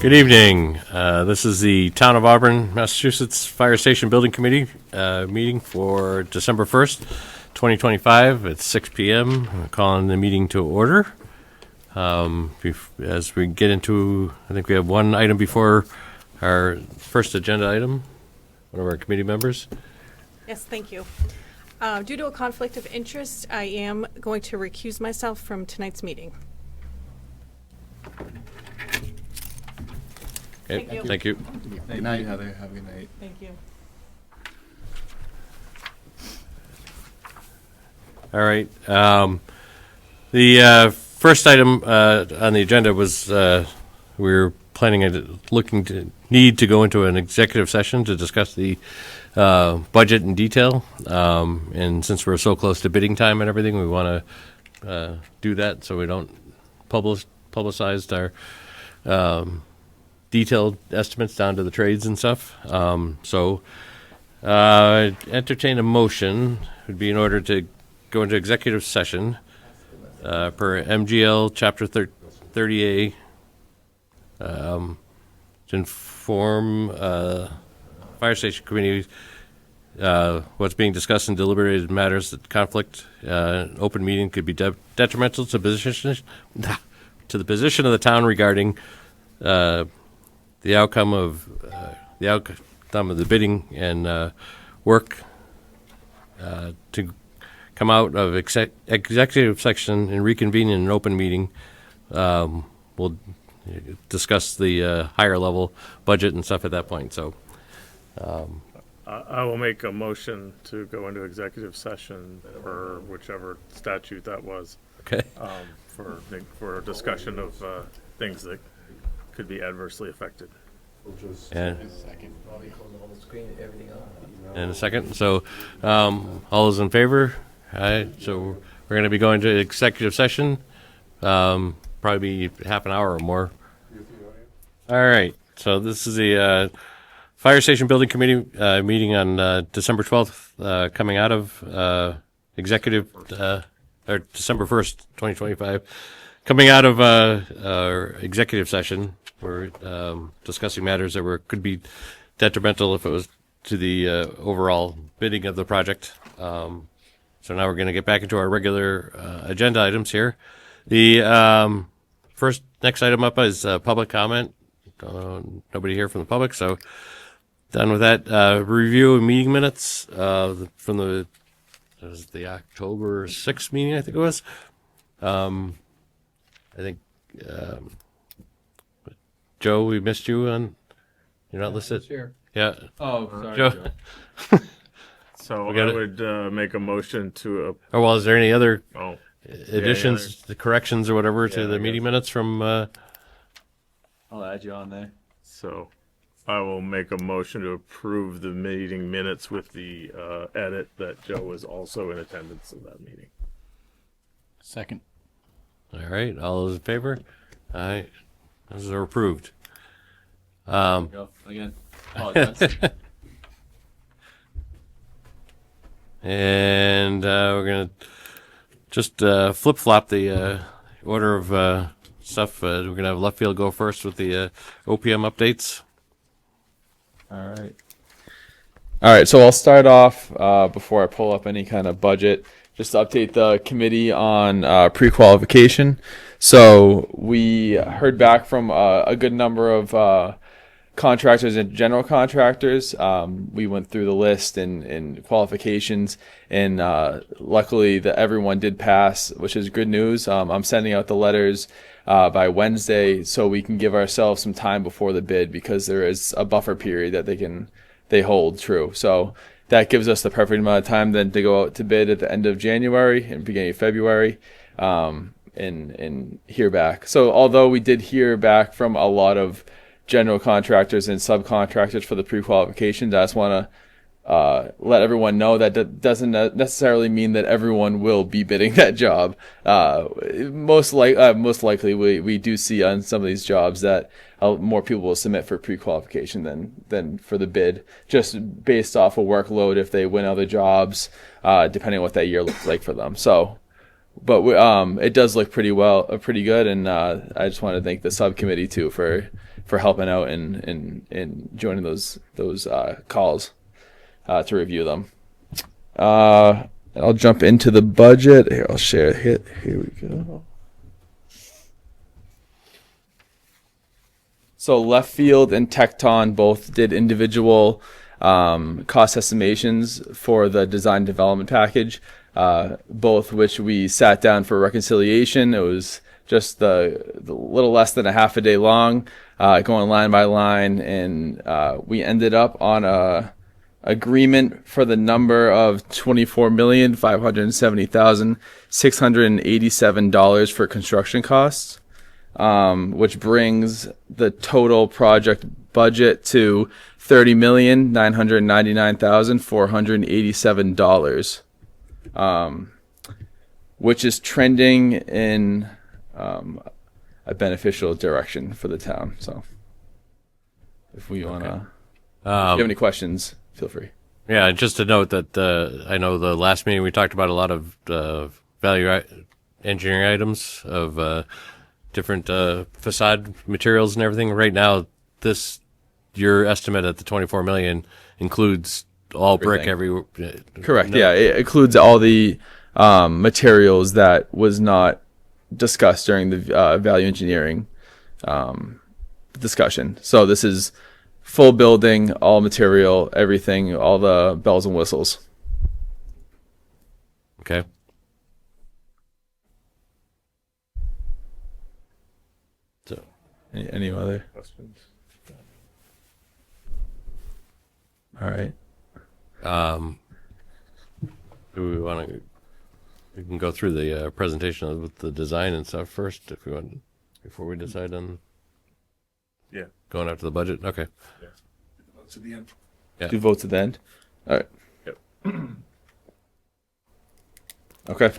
Good evening. This is the Town of Auburn, Massachusetts Fire Station Building Committee meeting for December 1st, 2025 at 6 p.m. I'm calling the meeting to order. As we get into, I think we have one item before our first agenda item, one of our committee members. Yes, thank you. Due to a conflict of interest, I am going to recuse myself from tonight's meeting. Okay, thank you. Good night, Heather. Have a good night. Thank you. All right. The first item on the agenda was we were planning need to go into an executive session to discuss the budget in detail. And since we're so close to bidding time and everything, we want to do that so we don't publicize our detailed estimates down to the trades and stuff. So entertain a motion would be in order to go into executive session per MGL Chapter 30A to inform Fire Station Committee what's being discussed in deliberated matters that conflict an open meeting could be detrimental to the position of the town regarding the outcome of the bidding and work to come out of executive section and reconvene in an open meeting. We'll discuss the higher level budget and stuff at that point. So I will make a motion to go into executive session for whichever statute that was. okay. For a discussion of things that could be adversely affected. And a second. So all those in favor? All right. So we're going to be going to executive session. Probably be half an hour or more. All right. So this is the Fire Station Building Committee meeting on December 12th, coming out of executive, or December 1st, 2025, coming out of our executive session. We're discussing matters that could be detrimental if it was to the overall bidding of the project. So now we're going to get back into our regular agenda items here. The next item up is public comment. Nobody here from the public, so done with that. Review of meeting minutes from the October 6th meeting, I think it was. I think Joe, we missed you on. You're not listed. Sure. Yeah. Oh, sorry, Joe. So got I it. would make a motion to. Oh well, is there any other Oh, additions, the corrections or whatever to the I meeting guess. minutes from? I'll add you on there. so I will make a motion to approve the meeting minutes with the edit that Joe was also in attendance of that meeting. Second. All right, all those in favor? All right, those are approved. Go again. Apologize. And we're gonna just flip flop the order of stuff. We're gonna have left field go first with the OPM updates. All right. So I'll start off before I pull up any kind of budget, just to update the committee on pre-qualification. So we heard back from a good number of contractors and general contractors. We went through the list and qualifications, and luckily everyone did pass, which is good news. I'm sending out the letters by Wednesday so we can give ourselves some time before the bid, because there is a buffer period that they hold true. So that gives us the perfect amount of time then to go out to bid at the end of January and beginning of February and hear back. So although we did hear back from a lot of general contractors and subcontractors for the pre-qualifications, I just want to let everyone know that doesn't necessarily mean that everyone will be bidding that job. Most likely we do see on some of these jobs that more people will submit for pre-qualification than for the bid, just based off of workload if they win other jobs, depending on what that year looks like for them. So it does look pretty good, and I just want to thank the subcommittee too for helping out and joining those calls to review them. I'll jump into the budget. Here, I'll share it. Here we go. So Left Field and Tecton both did individual cost estimations for the design development package, both which we sat down for reconciliation. It was just the little less than a half a day long, going line by line, and we ended up on a agreement for the number of $24,570,687 for construction costs, which brings the total project budget to $30,999,487, which is trending in a beneficial direction for the town. So, if we want to, if you have any questions, feel free. Yeah, just to note that I know the last meeting we talked about a lot of value engineering items of different facade materials and everything. Right now, your estimate at the 24 million includes all brick Correct. No. Yeah, it includes all the materials that was not discussed during the value engineering discussion. So this is full building, all material, everything, all the bells and whistles. Okay. So, any other Questions? All right. Do we want to? We can go through the presentation with the design and stuff first, if we want, before we decide on. Yeah. Going after the budget. Okay. To the end. Yeah. Do votes at the end. All right. Yep. Okay.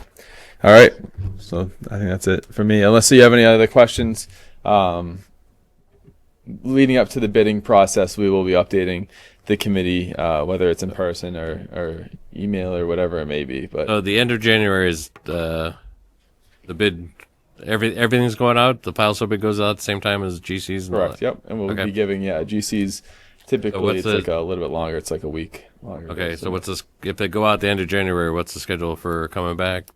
All right. So I think that's it for me. Unless you have any other questions, leading up to the bidding process, we will be updating the committee, whether it's in person or email or whatever it may be. But The end of January is the bid. Everything's going out. The pile so big goes out at the same time as GCs. And all correct. that. Yep. And we'll Okay. be giving GCs. Typically, what's it's the- like a little bit longer. It's like a week longer. Okay. So what's this? If they go out the end of January, what's the schedule for coming back?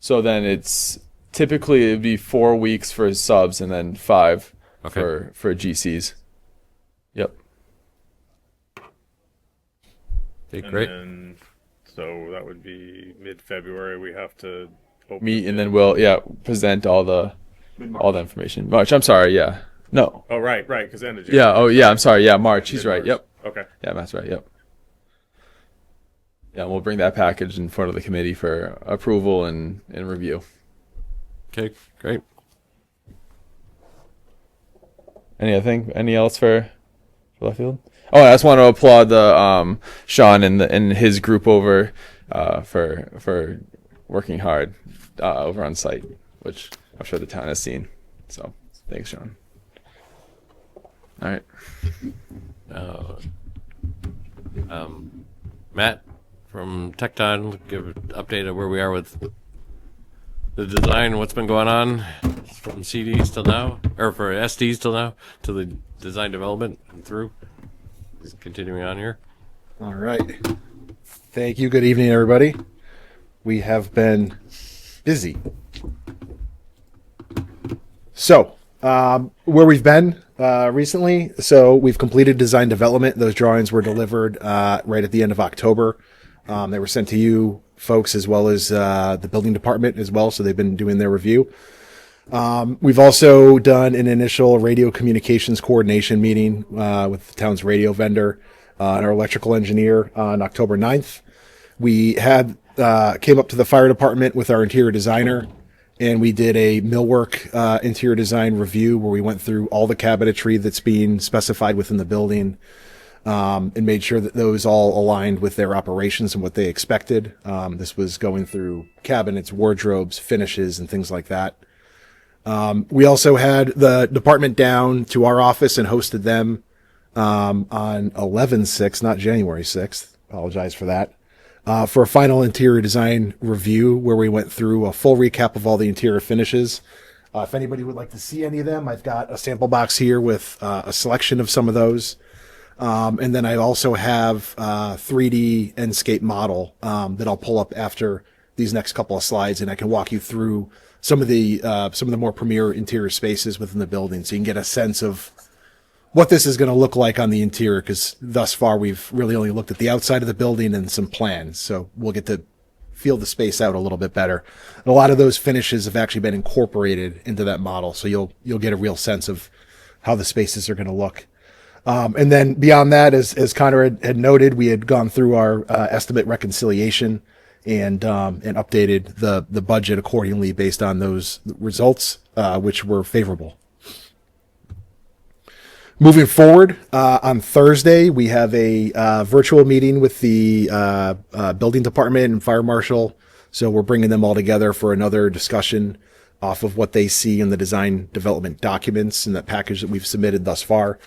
So then it's typically it'd be 4 weeks for subs and then 5 Okay. for GCs. Yep. Okay, And great. then, so that would be mid-February. We have to open Meet the and bid. then we'll present all the information. March. I'm sorry. Yeah. No. Oh, right, because end of Yeah. January. Oh yeah. I'm sorry. Yeah. March. He's right. Mid-March. Yep. Okay. Yeah. That's right. Yep. Yeah. We'll bring that package in front of the committee for approval and review. Okay, great. Any else for left field? Oh, I just want to applaud the Sean and his group over for working hard over on site, which I'm sure the town has seen. So thanks, Sean. All right. Matt from Tecton, give an update of where we are with the design, what's been going on from CDs till now, or for SDs till now, to the design development and through. Is continuing on here. All right. Thank you. Good evening, everybody. We have been busy. So, where we've been recently, so we've completed design development. Those drawings were delivered right at the end of October. They were sent to you folks as well as the building department as well, so they've been doing their review. We've also done an initial radio communications coordination meeting with the town's radio vendor and our electrical engineer on October 9th. We had came up to the fire department with our interior designer, and we did a millwork interior design review where we went through all the cabinetry that's being specified within the building and made sure that those all aligned with their operations and what they expected. This was going through cabinets, wardrobes, finishes, and things like that. We also had the department down to our office and hosted them on 11/6, not January 6th. Apologize for that. for a final interior design review where we went through a full recap of all the interior finishes. If anybody would like to see any of them, I've got a sample box here with a selection of some of those. And then I also have a 3D Enscape model that I'll pull up after these next couple of slides, and I can walk you through some of the more premier interior spaces within the building, so you can get a sense of what this is going to look like on the interior. Because thus far we've really only looked at the outside of the building and some plans, so we'll get to feel the space out a little bit better. And a lot of those finishes have actually been incorporated into that model, so you'll get a real sense of how the spaces are going to look. And then beyond that, as Connor had noted, we had gone through our estimate reconciliation and updated the budget accordingly based on those results, which were favorable. Moving forward, on Thursday, we have a virtual meeting with the building department and fire marshal. So we're bringing them all together for another discussion off of what they see in the design development documents and that package that we've submitted thus far.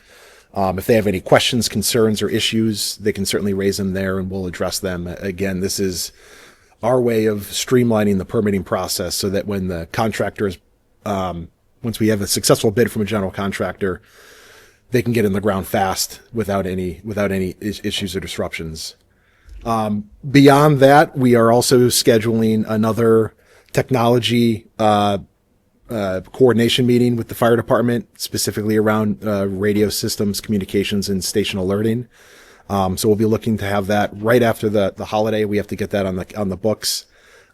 If they have any questions, concerns, or issues, they can certainly raise them there and we'll address them. Again, this is our way of streamlining the permitting process so that when the contractors, once we have a successful bid from a general contractor, they can get in the ground fast without any issues or disruptions. Beyond that, we are also scheduling another technology coordination meeting with the fire department, specifically around radio systems, communications, and station alerting. So we'll be looking to have that right after the holiday. We have to get that on the books,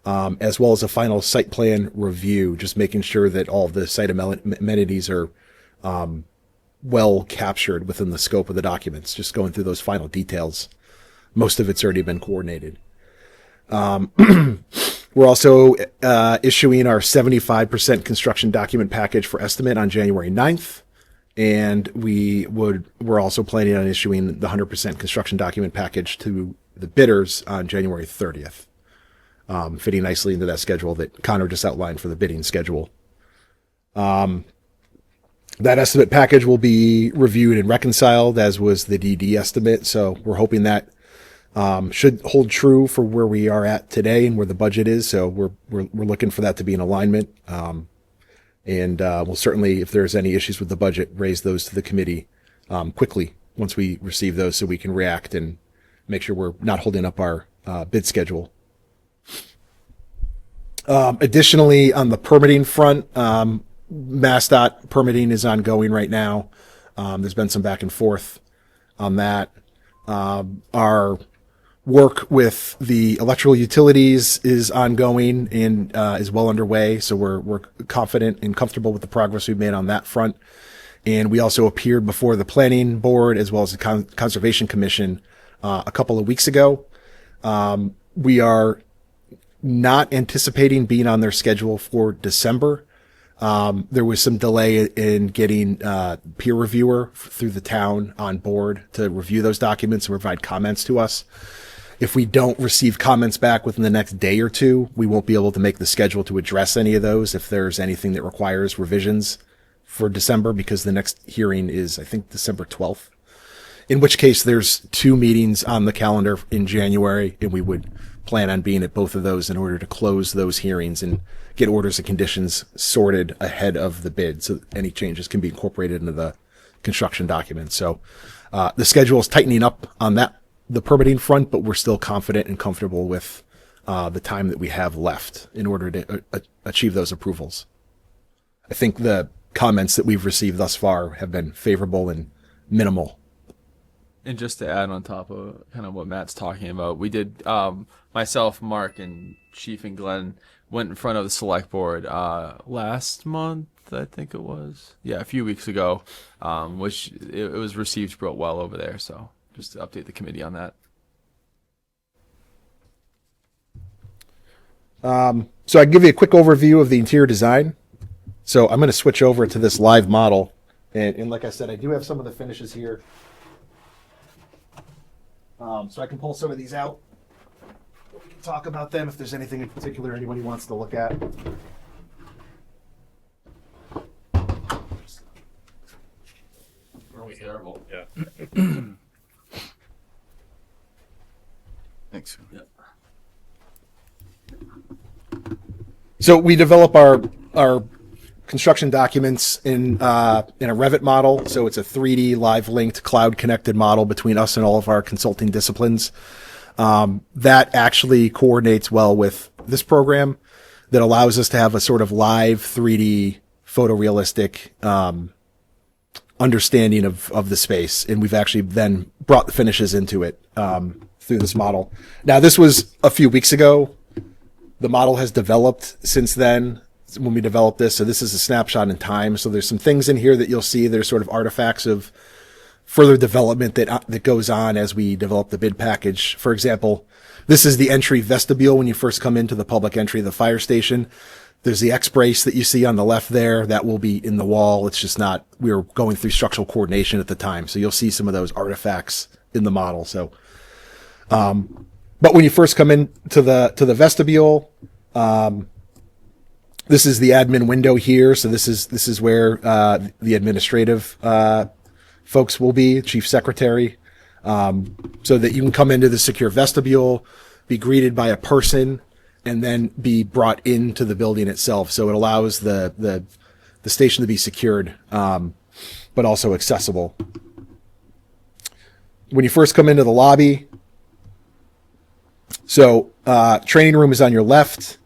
as well as a final site plan review, just making sure that all of the site amenities are well captured within the scope of the documents, just going through those final details. Most of it's already been coordinated. We're also issuing our 75% construction document package for estimate on January 9th. And we're also planning on issuing the 100% construction document package to the bidders on January 30th, fitting nicely into that schedule that Connor just outlined for the bidding schedule. That estimate package will be reviewed and reconciled, as was the DD estimate. So we're hoping that should hold true for where we are at today and where the budget is. So we're looking for that to be in alignment. And we'll certainly, if there's any issues with the budget, raise those to the committee quickly once we receive those, so we can react and make sure we're not holding up our bid schedule. Additionally, on the permitting front, MassDOT permitting is ongoing right now. There's been some back and forth on that. Our work with the electrical utilities is ongoing and is well underway. So we're confident and comfortable with the progress we've made on that front. And we also appeared before the planning board as well as the conservation commission a couple of weeks ago. We are not anticipating being on their schedule for December. There was some delay in getting peer reviewer through the town on board to review those documents and provide comments to us. If we don't receive comments back within the next day or two, we won't be able to make the schedule to address any of those if there's anything that requires revisions for December, because the next hearing is, I think, December 12th. In which case there's 2 meetings on the calendar in January, and we would plan on being at both of those in order to close those hearings and get orders and conditions sorted ahead of the bid, so any changes can be incorporated into the construction documents. So the schedule is tightening up on the permitting front, but we're still confident and comfortable with the time that we have left in order to achieve those approvals. I think the comments that we've received thus far have been favorable and minimal. And just to add on top of kind of what Matt's talking about, we did, myself, Mark, and Chief and Glenn went in front of the select board last month, I think it was. Yeah, a few weeks ago, which it was received real well over there. So just to update the committee on that. So I can give you a quick overview of the interior design. So I'm going to switch over to this live model. And like I said, I do have some of the finishes here. So I can pull some of these out. We can talk about them if there's anything in particular anybody wants to look at. Really terrible. Yeah. Thanks. Yep. So we develop our construction documents in a Revit model. So it's a 3D live linked cloud connected model between us and all of our consulting disciplines. That actually coordinates well with this program that allows us to have a sort of live 3D photorealistic understanding of the space. And we've actually then brought the finishes into it through this model. Now, this was a few weeks ago. The model has developed since then when we developed this. So this is a snapshot in time. So there's some things in here that you'll see. There's sort of artifacts of further development that goes on as we develop the bid package. For example, this is the entry vestibule when you first come into the public entry of the fire station. There's the X-brace that you see on the left there. That will be in the wall. It's just not, we were going through structural coordination at the time. So you'll see some of those artifacts in the model. So, but when you first come in to the vestibule, this is the admin window here. So this is where, the administrative, folks will be, chief secretary, so that you can come into the secure vestibule, be greeted by a person, and then be brought into the building itself. So it allows the station to be secured, but also accessible. When you first come into the lobby, so training room is on your left.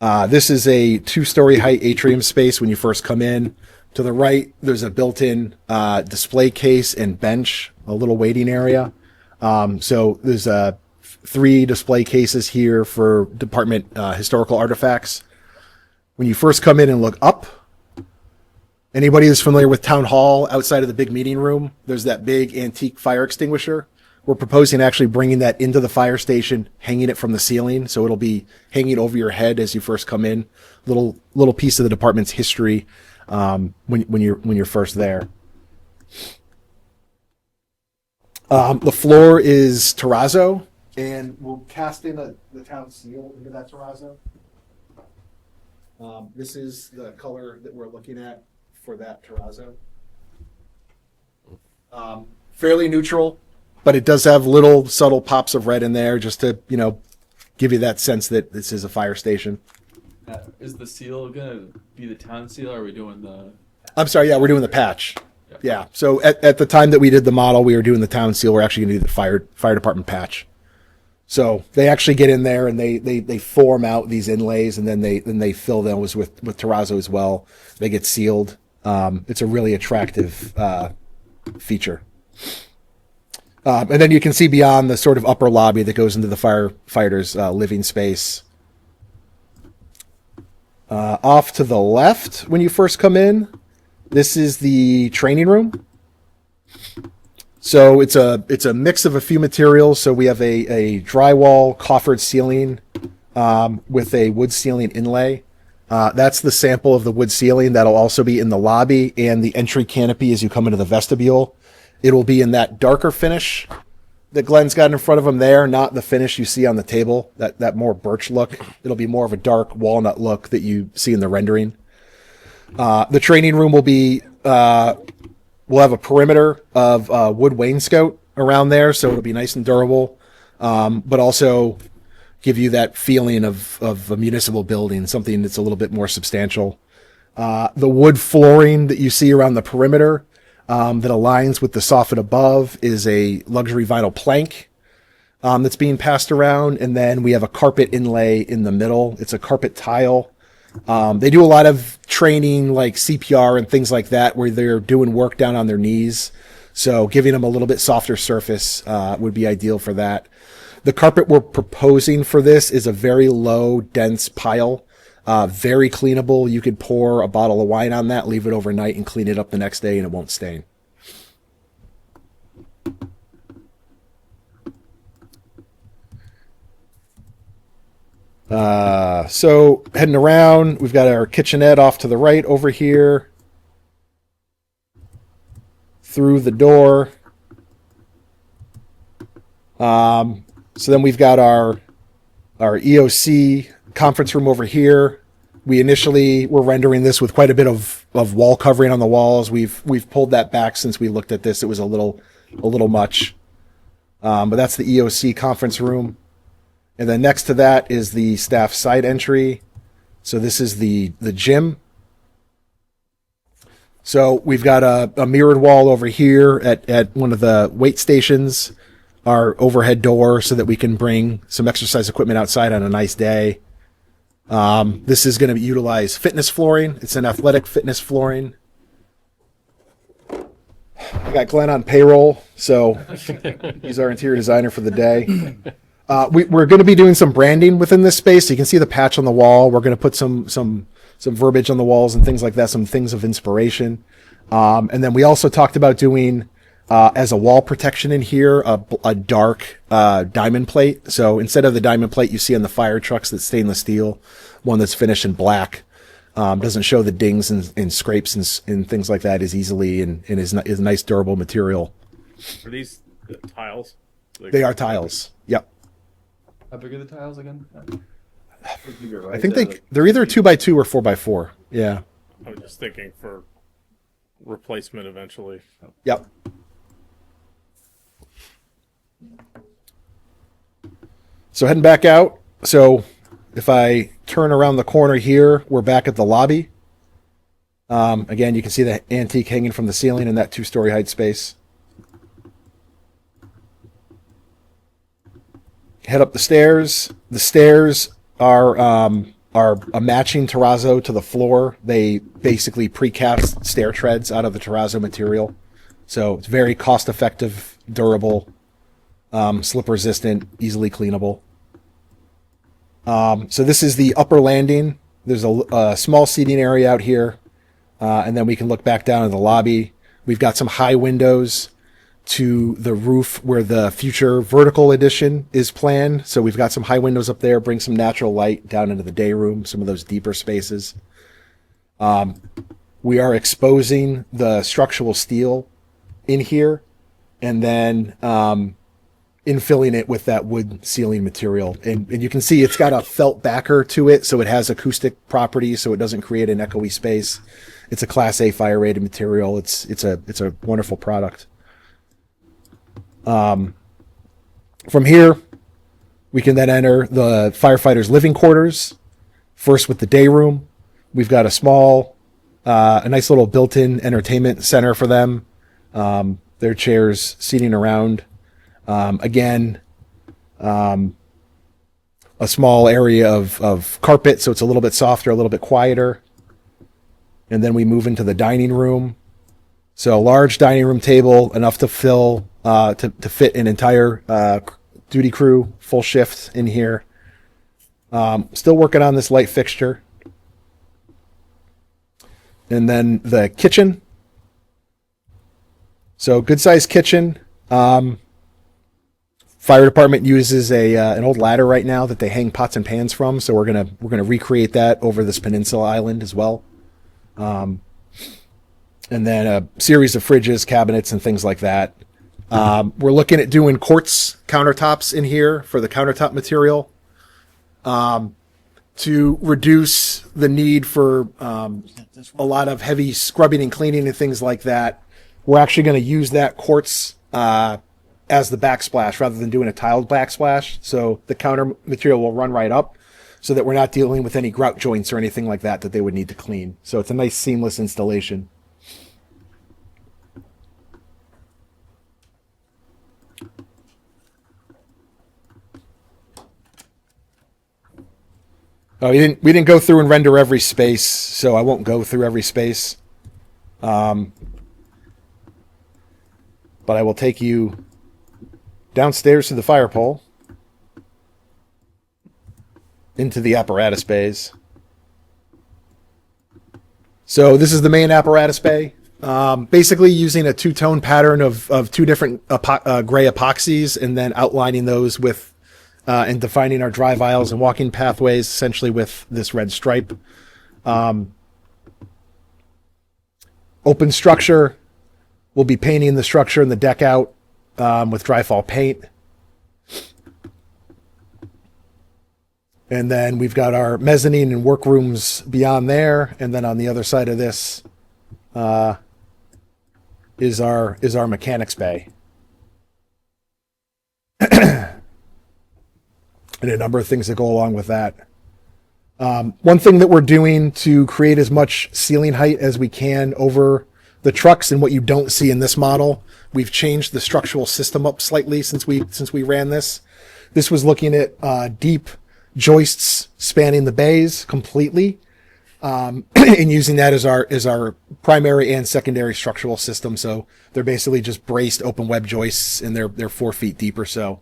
This is a 2-story height atrium space when you first come in. To the right, there's a built-in display case and bench, a little waiting area. So there's 3 display cases here for department historical artifacts. When you first come in and look up, anybody who's familiar with Town Hall outside of the big meeting room, there's that big antique fire extinguisher. We're proposing actually bringing that into the fire station, hanging it from the ceiling. So it'll be hanging over your head as you first come in. Little piece of the department's history when you're first there. The floor is terrazzo, and we're casting the town seal into that terrazzo. This is the color that we're looking at for that terrazzo. Fairly neutral, but it does have little subtle pops of red in there just to, give you that sense that this is a fire station. Is the seal gonna be the town seal, or are we doing the? I'm sorry, yeah, we're doing the patch. Yeah, so at the time that we did the model, we were doing the town seal. We're actually going to do the fire department patch. So they actually get in there and they form out these inlays, and then they fill those with terrazzo as well. They get sealed. It's a really attractive feature. And then you can see beyond the sort of upper lobby that goes into the firefighters' living space. Off to the left, when you first come in, this is the training room. So it's a mix of a few materials. So we have a drywall coffered ceiling with a wood ceiling inlay. That's the sample of the wood ceiling that'll also be in the lobby and the entry canopy as you come into the vestibule. It will be in that darker finish that Glenn's got in front of him there, not the finish you see on the table, that more birch look. It'll be more of a dark walnut look that you see in the rendering. The training room will be, we'll have a perimeter of wood wainscot around there, so it'll be nice and durable, but also give you that feeling of a municipal building, something that's a little bit more substantial. The wood flooring that you see around the perimeter that aligns with the soffit above is a luxury vinyl plank that's being passed around, and then we have a carpet inlay in the middle. It's a carpet tile. They do a lot of training like CPR and things like that where they're doing work down on their knees. So giving them a little bit softer surface would be ideal for that. The carpet we're proposing for this is a very low, dense pile, very cleanable. You could pour a bottle of wine on that, leave it overnight, and clean it up the next day, and it won't stain. So heading around, we've got our kitchenette off to the right over here. Through the door. So then we've got our EOC conference room over here. We initially were rendering this with quite a bit of wall covering on the walls. We've pulled that back since we looked at this. It was a little much. But that's the EOC conference room. And then next to that is the staff side entry. So this is the gym. So we've got a mirrored wall over here at one of the weight stations, our overhead door so that we can bring some exercise equipment outside on a nice day. This is going to utilize fitness flooring. It's an athletic fitness flooring. I got Glenn on payroll, so he's our interior designer for the day. We're going to be doing some branding within this space. You can see the patch on the wall. We're going to put some verbiage on the walls and things like that, some things of inspiration. And then we also talked about doing, as a wall protection in here, a dark diamond plate. So instead of the diamond plate you see on the fire trucks that's stainless steel, one that's finished in black, doesn't show the dings and scrapes and things like that as easily, and is a nice durable material. Are these tiles? They are tiles. Yep. How big are the tiles again? I think they're either 2x2 or 4x4. Yeah. I was just thinking for replacement eventually. Yep. So heading back out. So if I turn around the corner here, we're back at the lobby. Again, you can see the antique hanging from the ceiling in that 2-story height space. Head up the stairs. The stairs are a matching terrazzo to the floor. They basically precast stair treads out of the terrazzo material. So it's very cost-effective, durable, slip-resistant, easily cleanable. So this is the upper landing. There's a small seating area out here, and then we can look back down in the lobby. We've got some high windows to the roof where the future vertical addition is planned. So we've got some high windows up there, bring some natural light down into the day room, some of those deeper spaces. We are exposing the structural steel in here, and then infilling it with that wood ceiling material. And you can see it's got a felt backer to it, so it has acoustic properties, so it doesn't create an echoey space. It's a Class A fire rated material. It's a wonderful product. From here, we can then enter the firefighters' living quarters. First with the day room. We've got a nice little built-in entertainment center for them. Their chairs seating around. Again, a small area of carpet, so it's a little bit softer, a little bit quieter. And then we move into the dining room. So a large dining room table, enough to fill, to fit an entire duty crew, full shift in here. Still working on this light fixture. And then the kitchen. So good sized kitchen. Fire department uses an old ladder right now that they hang pots and pans from, so we're gonna recreate that over this peninsula island as well. And then a series of fridges, cabinets, and things like that. We're looking at doing quartz countertops in here for the countertop material to reduce the need for a lot of heavy scrubbing and cleaning and things like that. We're actually going to use that quartz as the backsplash rather than doing a tiled backsplash. So the counter material will run right up so that we're not dealing with any grout joints or anything like that they would need to clean. So it's a nice seamless installation. Oh, we didn't go through and render every space, so I won't go through every space. But I will take you downstairs to the fire pole, into the apparatus bays. So this is the main apparatus bay. Basically using a two-tone pattern of two different gray epoxies, and then outlining those with and defining our drive aisles and walking pathways essentially with this red stripe. Open structure. We'll be painting the structure and the deck out with dry fall paint. And then we've got our mezzanine and workrooms beyond there. And then on the other side of this is our mechanics bay. And a number of things that go along with that. One thing that we're doing to create as much ceiling height as we can over the trucks, and what you don't see in this model, we've changed the structural system up slightly since we ran this. This was looking at deep joists spanning the bays completely, and using that as our primary and secondary structural system. So they're basically just braced open web joists, and they're 4 feet deep or so.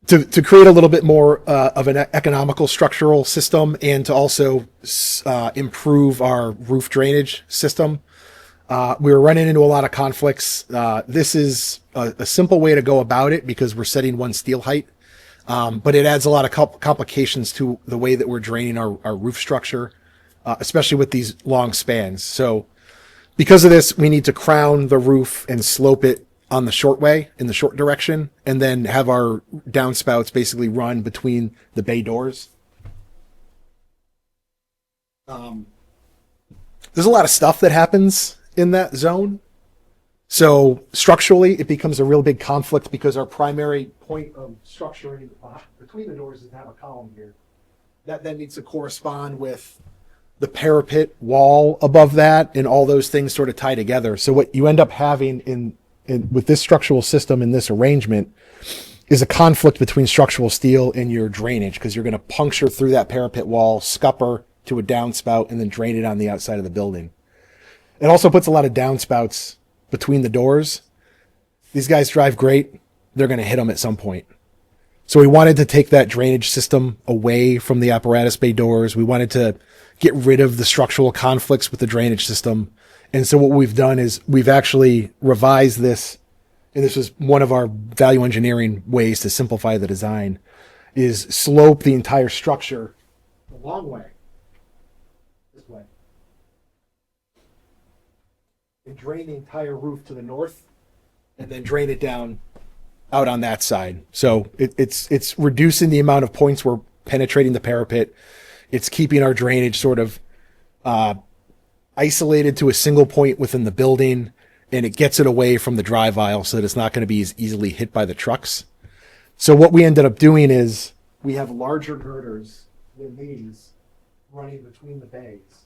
To create a little bit more of an economical structural system, and to also improve our roof drainage system, we were running into a lot of conflicts. This is a simple way to go about it because we're setting one steel height, but it adds a lot of complications to the way that we're draining our roof structure, especially with these long spans. So because of this, we need to crown the roof and slope it on the short way, in the short direction, and then have our downspouts basically run between the bay doors. There's a lot of stuff that happens in that zone. So structurally, it becomes a real big conflict because our primary point of structuring between the doors is to have a column here. That then needs to correspond with the parapet wall above that, and all those things sort of tie together. So what you end up having in with this structural system in this arrangement is a conflict between structural steel and your drainage, because you're going to puncture through that parapet wall, scupper to a downspout, and then drain it on the outside of the building. It also puts a lot of downspouts between the doors. These guys drive great. They're going to hit them at some point. So we wanted to take that drainage system away from the apparatus bay doors. We wanted to get rid of the structural conflicts with the drainage system. And so what we've done is we've actually revised this, and this is one of our value engineering ways to simplify the design, is slope the entire structure a long way, this way, and drain the entire roof to the north, and then drain it down out on that side. So it's reducing the amount of points we're penetrating the parapet. It's keeping our drainage sort of isolated to a single point within the building, and it gets it away from the drive aisle so that it's not going to be as easily hit by the trucks. So what we ended up doing is we have larger girders than these running between the bays,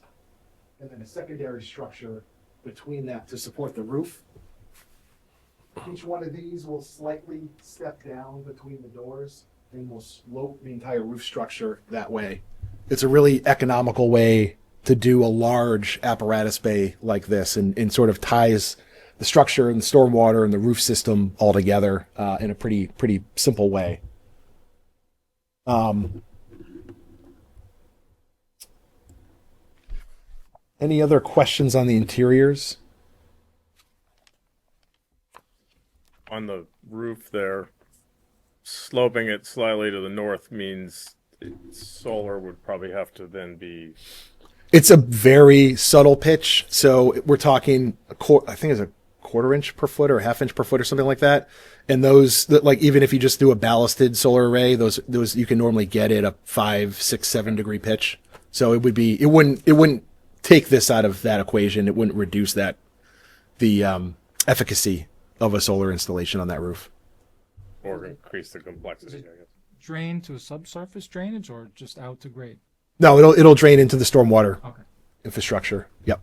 and then a secondary structure between that to support the roof. Each one of these will slightly step down between the doors, and will slope the entire roof structure that way. It's a really economical way to do a large apparatus bay like this, and sort of ties the structure and the stormwater and the roof system all together in a pretty simple way. Any other questions on the interiors? On the roof there, sloping it slightly to the north means solar would probably have to then be... It's a very subtle pitch. So we're talking, I think it's a 1/4 inch per foot or 1/2 inch per foot or something like that. And those, like, even if you just do a ballasted solar array, those you can normally get at a 5, 6, 7 degree pitch. So it wouldn't take this out of that equation. It wouldn't reduce the efficacy of a solar installation on that roof. Or increase the complexity, I guess. Drain to subsurface drainage or just out to grade? No, it'll drain into the stormwater Okay. infrastructure. Yep.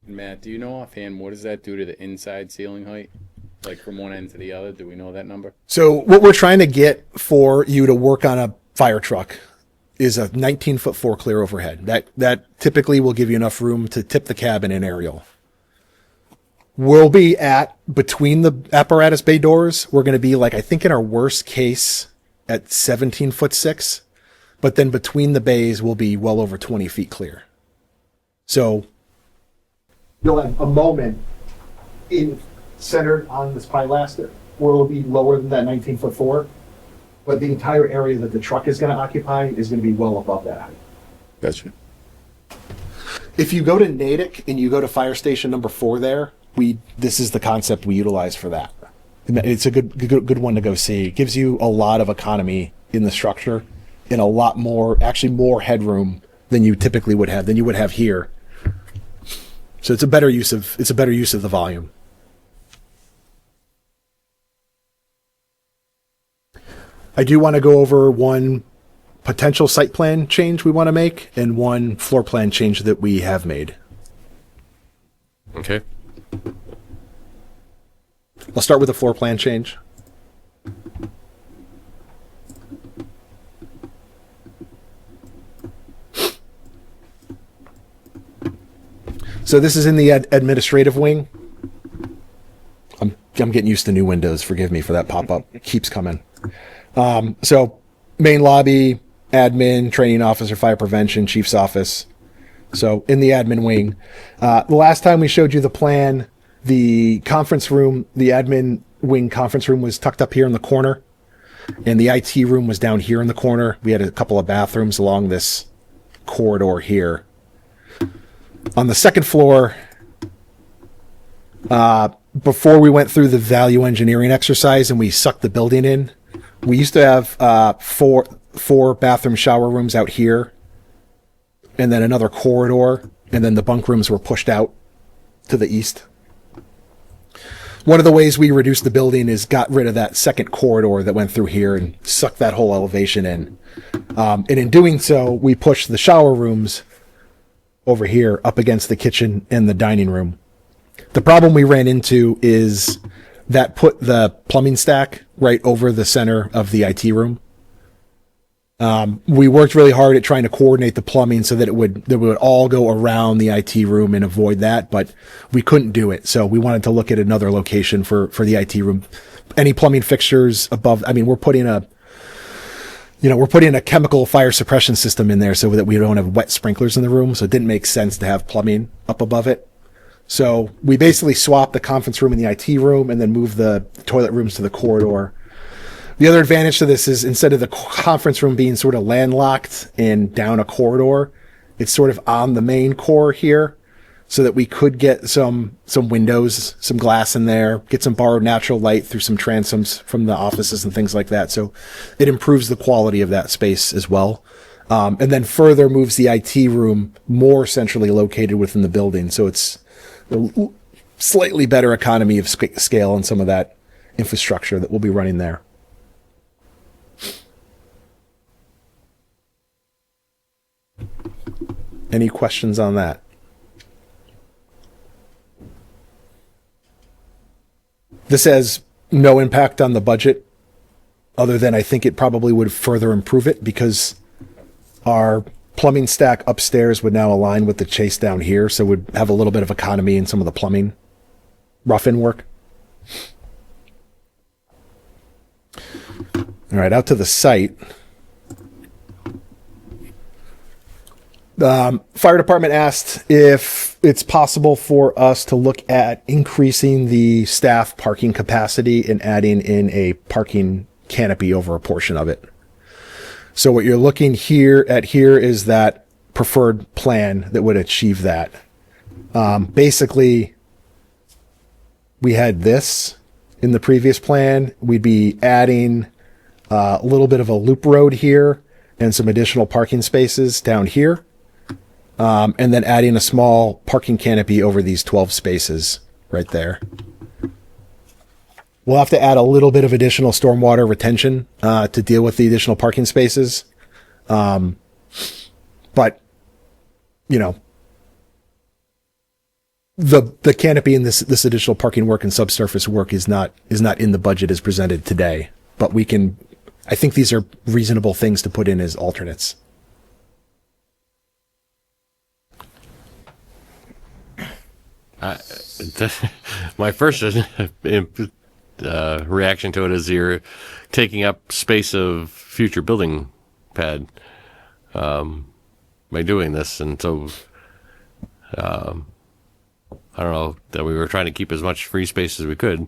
Matt, do you know offhand what does that do to the inside ceiling height? Like from one end to the other? Do we know that number? So what we're trying to get for you to work on a fire truck is a 19-foot floor clear overhead. That typically will give you enough room to tip the cab in an aerial. We'll be at between the apparatus bay doors. We're going to be like, I think in our worst case at 17'6", but then between the bays we'll be well over 20 feet clear. So you'll have a moment centered on this pilaster where it'll be lower than that 19-foot floor, but the entire area that the truck is going to occupy is going to be well above that height. Gotcha. If you go to Natick and you go to fire station number 4 there, this is the concept we utilize for that. It's a good one to go see. It gives you a lot of economy in the structure and a lot more, actually more headroom than you typically would have, than you would have here. So it's a better use of the volume. I do want to go over one potential site plan change we want to make and one floor plan change that we have made. Okay. I'll start with the floor plan change. So this is in the administrative wing. I'm getting used to new windows. Forgive me for that pop-up. It keeps coming. So main lobby, admin, training officer, fire prevention, chief's office. So in the admin wing. The last time we showed you the plan, the conference room, the admin wing conference room was tucked up here in the corner. And the IT room was down here in the corner. We had a couple of bathrooms along this corridor here. On the second floor, before we went through the value engineering exercise and we sucked the building in, we used to have four bathroom shower rooms out here, and then another corridor, and then the bunk rooms were pushed out to the east. One of the ways we reduced the building is got rid of that second corridor that went through here and sucked that whole elevation in. And in doing so, we pushed the shower rooms over here up against the kitchen and the dining room. The problem we ran into is that put the plumbing stack right over the center of the IT room. We worked really hard at trying to coordinate the plumbing so that it would all go around the IT room and avoid that, but we couldn't do it. So we wanted to look at another location for the IT room. Any plumbing fixtures above, I mean, we're putting a chemical fire suppression system in there so that we don't have wet sprinklers in the room. So it didn't make sense to have plumbing up above it. So we basically swapped the conference room and the IT room and then moved the toilet rooms to the corridor. The other advantage to this is instead of the conference room being sort of landlocked and down a corridor, it's sort of on the main core here so that we could get some windows, some glass in there, get some borrowed natural light through some transoms from the offices and things like that. So it improves the quality of that space as well. And then further moves the IT room more centrally located within the building. So it's a slightly better economy of scale on some of that infrastructure that we'll be running there. Any questions on that? This has no impact on the budget, other than I think it probably would further improve it because our plumbing stack upstairs would now align with the chase down here, so we'd have a little bit of economy in some of the plumbing rough-in work. All right, out to the site. Fire department asked if it's possible for us to look at increasing the staff parking capacity and adding in a parking canopy over a portion of it. So what you're looking here is that preferred plan that would achieve that. Basically, we had this in the previous plan. We'd be adding a little bit of a loop road here and some additional parking spaces down here. And then adding a small parking canopy over these 12 spaces right there. We'll have to add a little bit of additional stormwater retention to deal with the additional parking spaces. But, you know, the canopy and this additional parking work and subsurface work is not in the budget as presented today. But I think these are reasonable things to put in as alternates. My first reaction to it is you're taking up space of future building pad by doing this, and so I don't know that we were trying to keep as much free space as we could.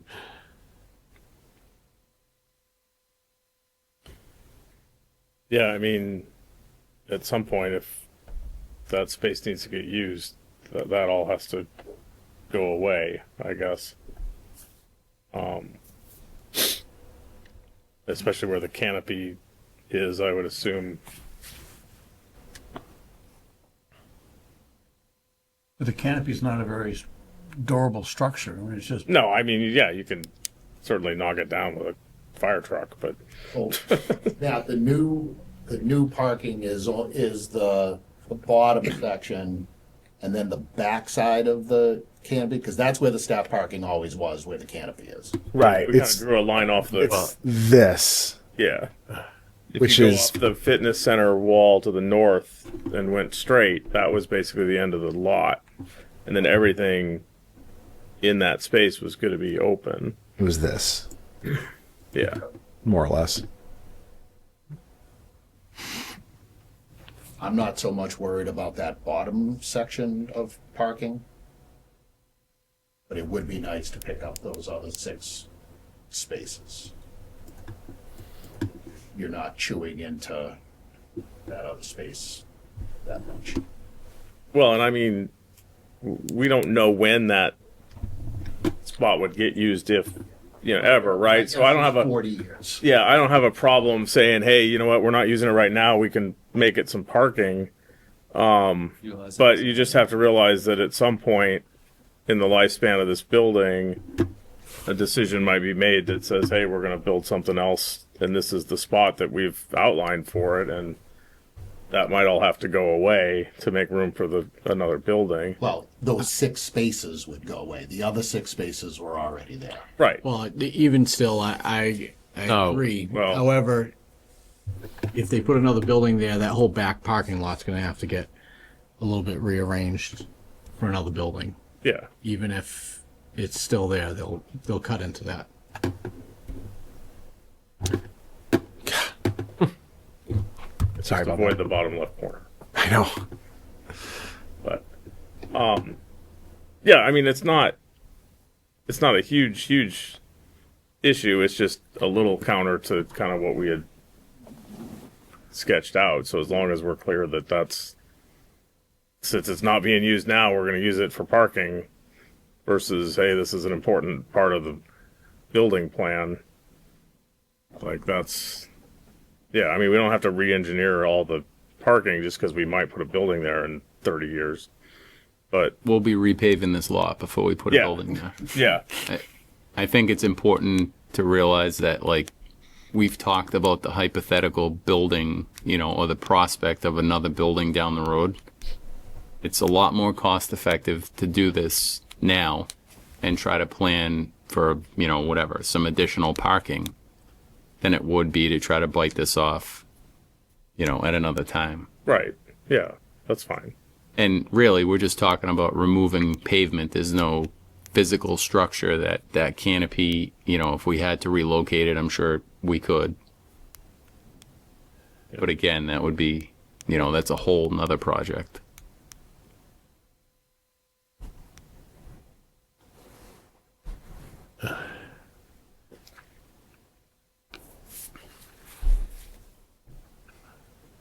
Yeah, I mean, at some point, if that space needs to get used, that all has to go away, I guess. Especially where the canopy is, I would assume. But the canopy's not a very durable structure. I mean, it's just No, I mean, yeah, you can certainly knock it down with a fire truck, but Oh, now, the new parking is the bottom section and then the back side of the canopy, because that's where the staff parking always was, where the canopy is. Right. we kind It's of drew a line off the, this. yeah. If Which you go is- off the fitness center wall to the north and went straight, that was basically the end of the lot. And then everything in that space was going to be open. It was this, Yeah. more or less. I'm not so much worried about that bottom section of parking, but it would be nice to pick up those other 6 spaces. You're not chewing into that other space that much. Well, and I mean, we don't know when that spot would get used, if, ever, right? So I don't have a 40 years. Yeah, I don't have a problem saying, hey, you know what, we're not using it right now. We can make it some parking. But you just have to realize that at some point in the lifespan of this building, a decision might be made that says, hey, we're going to build something else, and this is the spot that we've outlined for it, and that might all have to go away to make room for another building. Well, those 6 spaces would go away. The other 6 spaces were already there. Right. Well, even still, I Oh, agree. well- However, if they put another building there, that whole back parking lot's going to have to get a little bit rearranged for another building. Yeah. Even if it's still there, they'll cut into that. Sorry about Avoid that. the bottom left corner. I know. But, yeah, I mean, it's not a huge issue. It's just a little counter to kind of what we had sketched out. So as long as we're clear that since it's not being used now, we're going to use it for parking versus, hey, this is an important part of the building plan. Like yeah, I mean, we don't have to re-engineer all the parking just because we might put a building there in 30 years. But We'll be repaving this lot before we put a Yeah. building there. yeah, I think it's important to realize that, like, we've talked about the hypothetical building, or the prospect of another building down the road. It's a lot more cost effective to do this now and try to plan for, whatever, some additional parking than it would be to try to bite this off, at another time. right. Yeah, that's fine. And really, we're just talking about removing pavement. There's no physical structure that canopy, if we had to relocate it, I'm sure we could. But again, that would be, that's a whole nother project.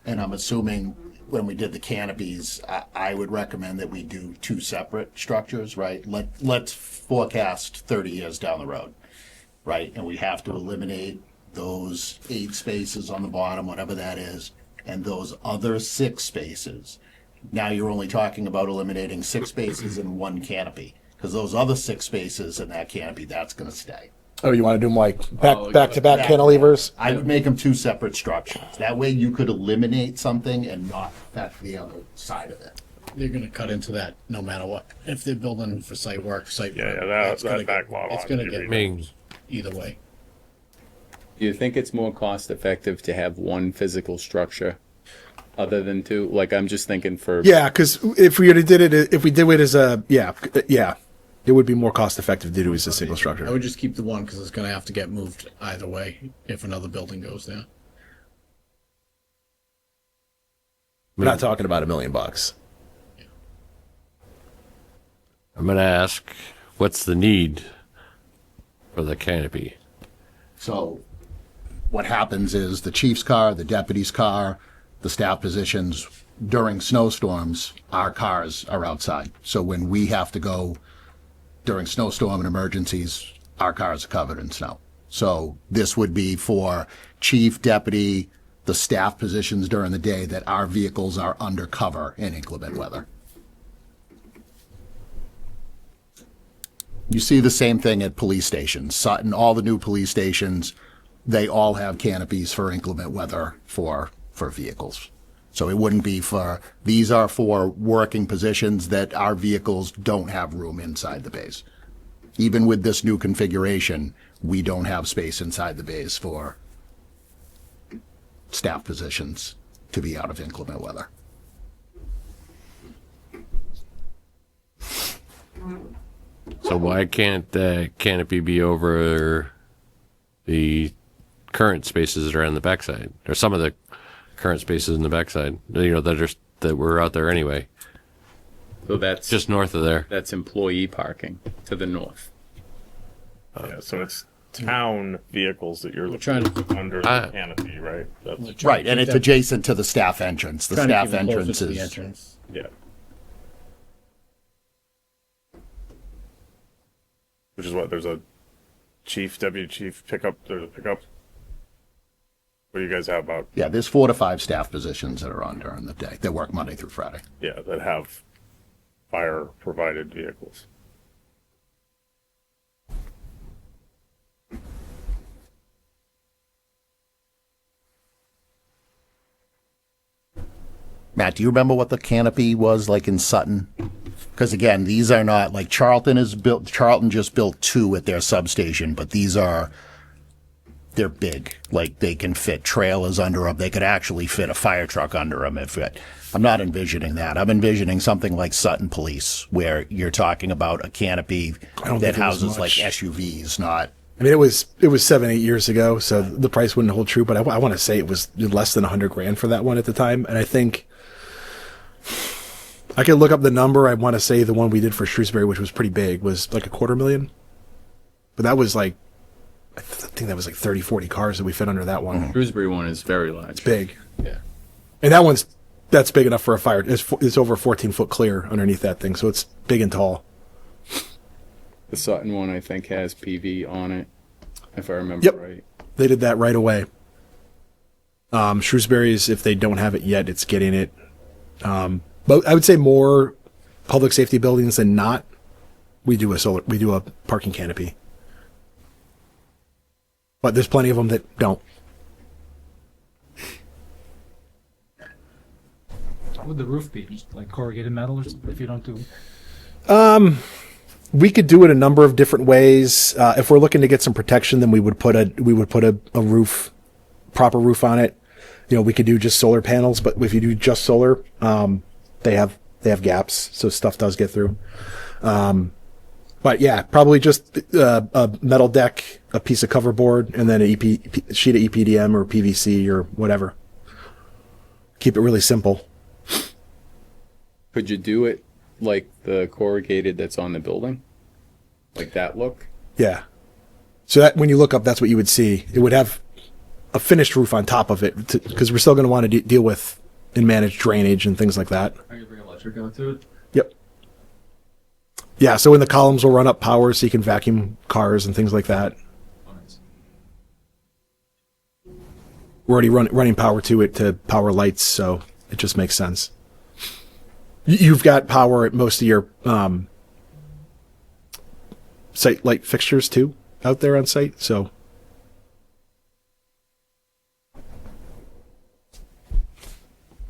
And I'm assuming when we did the canopies, I would recommend that we do 2 separate structures, right? Let's forecast 30 years down the road, right? And we have to eliminate those 8 spaces on the bottom, whatever that is, and those other 6 spaces. Now you're only talking about eliminating 6 spaces in 1 canopy, because those other 6 spaces in that canopy, that's going to stay. Oh, you want to do them like back to back cantilevers? I would make them 2 separate structures. That way you could eliminate something and not affect the other side of it. They're going to cut into that no matter what. If they're building for site work, Yeah, that's that gonna back get- lot it's ought going to to be get I mean, either way. Do you think it's more cost effective to have one physical structure other than 2? Like, I'm just thinking for. Yeah, because if we did it as a it would be more cost effective to do it as a single I structure. would just keep the one because it's going to have to get moved either way if another building goes there. We're not talking about $1 million. I'm going to ask, what's the need for the canopy? So what happens is the chief's car, the deputy's car, the staff positions, during snowstorms, our cars are outside. So when we have to go during snowstorm and emergencies, our cars are covered in snow. So this would be for chief, deputy, the staff positions during the day that our vehicles are under cover in inclement weather. You see the same thing at police stations. Sutton, all the new police stations, they all have canopies for inclement weather for vehicles. So it wouldn't be these are for working positions that our vehicles don't have room inside the bays. Even with this new configuration, we don't have space inside the bays for staff positions to be out of inclement weather. So why can't the canopy be over the current spaces that are on the backside, or some of the current spaces in the backside? That were out there anyway, So that's just north of there. that's employee parking to the north. Yeah, so it's town vehicles that you're looking trying to- at under the canopy, right? That's, Right, and it's adjacent to the staff entrance. The Trying to staff keep it closer entrance to the is, entrance. yeah. Which is what, there's a chief, deputy chief pickup, there's a pickup. What do you guys have about, yeah, there's 4 to 5 staff positions that are on during the day. They work Monday through Friday. yeah, that have fire provided vehicles? Matt, do you remember what the canopy was like in Sutton? Because again, these are not like Charlton just built 2 at their substation, but they're big. Like they can fit trailers under them. They could actually fit a fire truck under them. I'm not envisioning that. I'm envisioning something like Sutton Police, where you're talking about a canopy don't that think it was houses like much. SUVs, not. I mean, it was 7-8 years ago, so the price wouldn't hold true. But I want to say it was less than $100,000 for that one at the time, and I think I could look up the number. I want to say the one we did for Shrewsbury, which was pretty big, was like $250,000. But that was like, I think that was like 30, 40 cars that we fit under that one. Shrewsbury one is very large. Big. Yeah. And that's big enough for a fire. It's over 14 foot clear underneath that thing, so it's big and tall. The Sutton one, I think, has PV on it, if I remember Yep. right. They did that right away. Shrewsbury's, if they don't have it yet, it's getting it. But I would say more public safety buildings than not, we do a parking canopy. But there's plenty of them that don't. What would the roof be? Just like corrugated metal or something if you don't do? We could do it a number of different ways. If we're looking to get some protection, then we would put a roof, proper roof on it. We could do just solar panels, but if you do just solar, they have gaps, so stuff does get through. But yeah, probably just a metal deck, a piece of cover board, and then a sheet of EPDM or PVC or whatever. Keep it really simple. Could you do it like the corrugated that's on the building? Like that look? Yeah. So that when you look up, that's what you would see. It would have a finished roof on top of it, because we're still going to want to deal with and manage drainage and things like that. Are you bring electric out to it? Yep. Yeah, so in the columns will run up power so you can vacuum cars and things like that. Oh, nice. We're already running power to it to power lights, so it just makes sense. You've got power at most of your site light fixtures too out there on site, so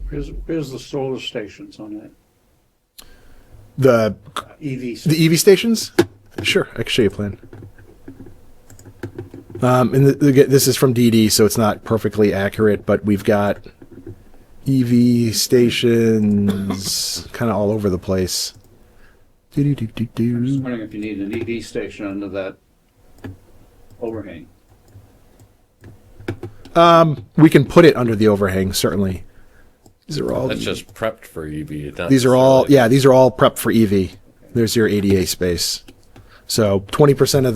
Where's the solar stations on that? the EV. EV stations. Sure, I can show you a plan. And this is from DD, so it's not perfectly accurate, but we've got EV stations kind of all over the place. I'm just wondering if you need an EV station under that overhang. We can put it under the overhang, certainly. These are all. That's just prepped for EV. not These are all. necessarily- Yeah, these are all prepped for EV. There's your ADA space. So 20% of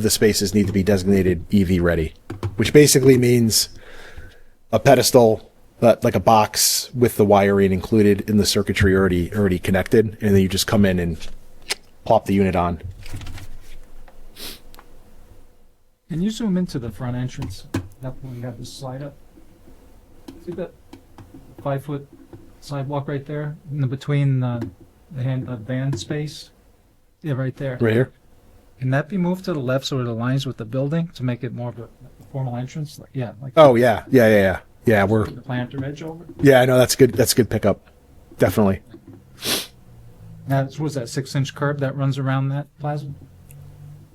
the spaces need to be designated EV ready, which basically means a pedestal, like a box with the wiring included in the circuitry already connected, and then you just come in and plop the unit on. Can you zoom into the front entrance? That one you have the slide up. See that 5-foot sidewalk right there in between the van space? Yeah, right there. Right here. Can that be moved to the left so it aligns with the building to make it more of a formal entrance? Yeah, like Oh yeah, yeah. We're the planter edge over. yeah. I know that's good. That's a good pickup. Definitely. Now, was that 6-inch curb that runs around that plaza?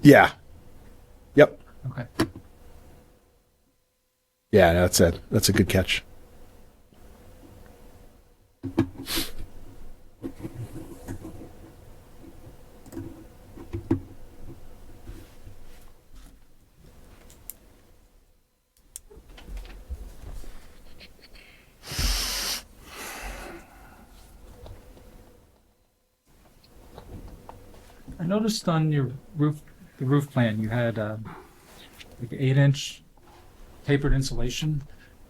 Yeah. Yep. Okay. Yeah, no, that's a good catch. I noticed on your roof, the roof plan, you had like 8-inch tapered insulation.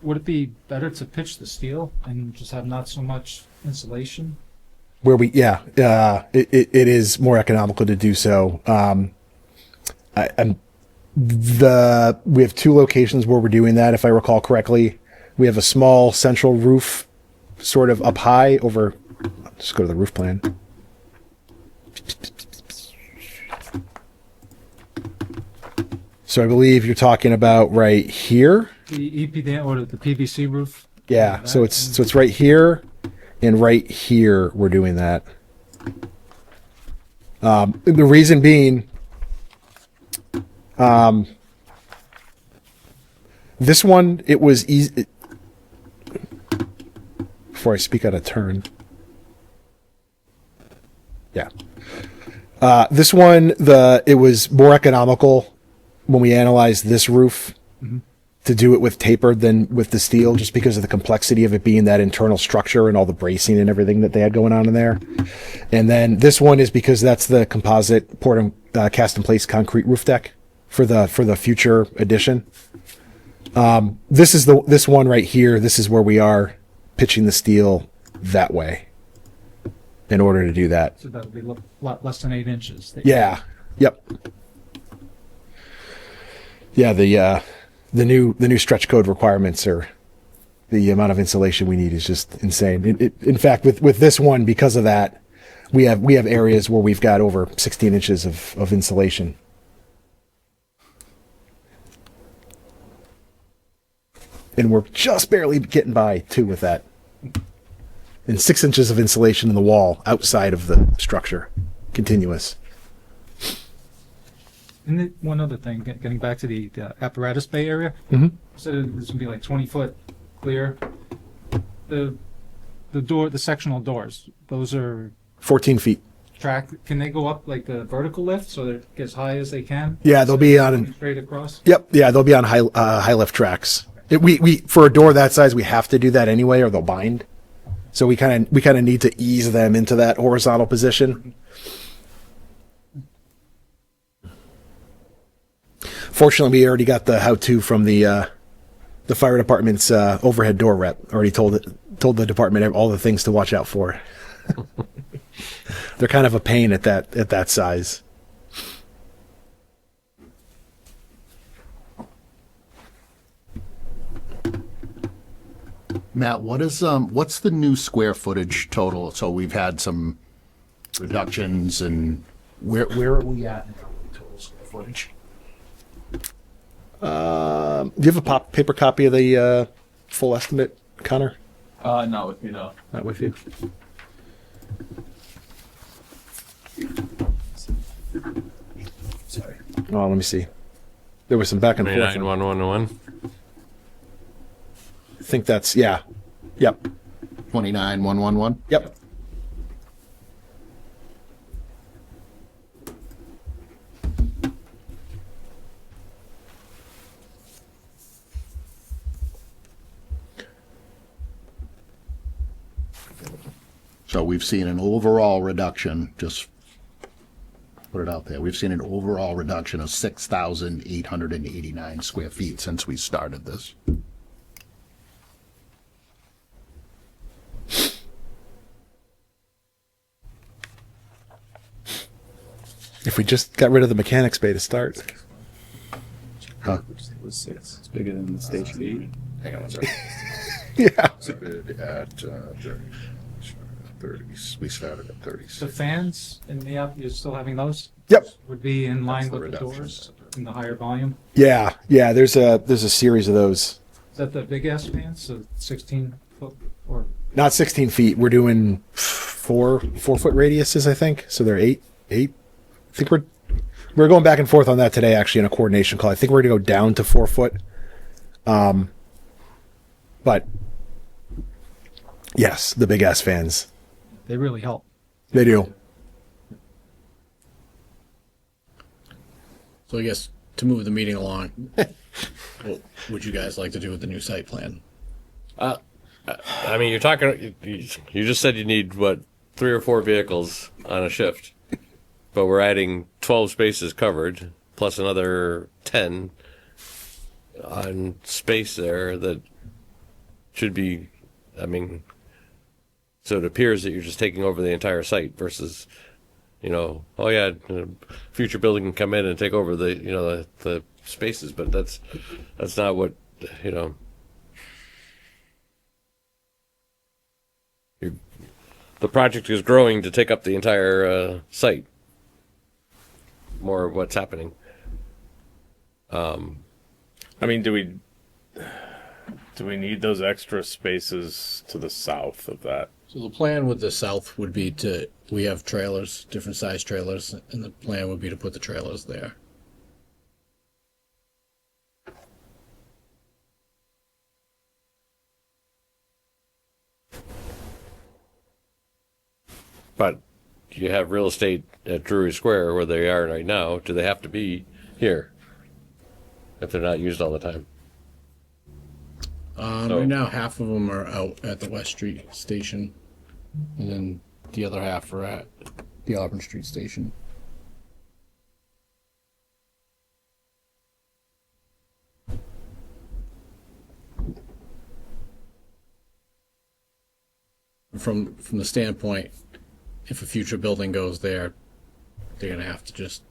Would it be better to pitch the steel and just have not so much insulation? Where we it is more economical to do so. We have two locations where we're doing that, if I recall correctly. We have a small central roof sort of up high over, just go to the roof plan. So I believe you're talking about right here. The EPD or the PVC roof? Yeah, so it's right here and right here we're doing that. The reason being, this one, it was easy. Before I speak out of turn. Yeah. This one, it was more economical when we analyzed this roof to do it with tapered than with the steel, just because of the complexity of it being that internal structure and all the bracing and everything that they had going on in there. And then this one is because that's the composite cast in place concrete roof deck for the future addition. This one right here. This is where we are pitching the steel that way in order to do that. So that would be a lot less than 8 inches. Yeah. Yep. Yeah. The new stretch code requirements are, the amount of insulation we need is just insane. In fact, with this one, because of that, we have areas where we've got over 16 inches of insulation. And we're just barely getting by too with that. And 6 inches of insulation in the wall outside of the structure, continuous. And then one other thing, getting back to the apparatus bay area. Mm-hmm. So this would be like 20-foot clear. The sectional doors, those are 14 feet. track. Can they go up like a vertical lift so they get as high as they can? Yeah, they'll be on straight across. Yep. Yeah, they'll be on high lift tracks. We for a door that size, we have to do that anyway, or they'll bind. So we kind of need to ease them into that horizontal position. Fortunately, we already got the how-to from the fire department's overhead door rep. Already told the department all the things to watch out for. They're kind of a pain at that size. Matt, what's the new square footage total? So we've had some reductions, and where are we at in total square footage? Do you have a paper copy of the full estimate, Connor? Not with me, no. Not with you. Sorry. Oh, let me see. There was some back and forth. 29,111. I think that's, yeah. Yep. 29,111? Yep. So we've seen an overall reduction, just put it out there, we've seen an overall reduction of 6,889 square feet since we started this. If we just got rid of the mechanics bay to start. Huh? It was 6. It's bigger than the station 8. Hang on one second. Yeah. At 30s. We started at 30s. The fans in the app, you're still having those? Yep. Would be in line the with the reduction. doors in the higher volume? Yeah, there's a series of those. Is that the big ass fans, so 16 foot or? Not 16 feet. We're doing 4-foot radiuses, I think. So they're eight. I think we're going back and forth on that today, actually, in a coordination call. I think we're going to go down to 4 foot. But yes, the big ass fans. They really help. They do. So I guess to move the meeting along, what would you guys like to do with the new site plan? I mean, you're talking. You just said you need what 3 or 4 vehicles on a shift, but we're adding 12 spaces covered plus another 10 on space there that should be. I mean, so it appears that you're just taking over the entire site versus, oh yeah, future building can come in and take over the spaces, but that's not what the project is growing to take up the entire site. More of what's happening. I mean, do we need those extra spaces to the south of that? So the plan with the south would be we have trailers, different size trailers, and the plan would be to put the trailers there. But you have real estate at Drury Square where they are right now. Do they have to be here if they're not used all the time? Right now, half of them are out at the West Street station, and then the other half are at the Auburn Street station. From the standpoint, if a future building goes there, they're gonna have to just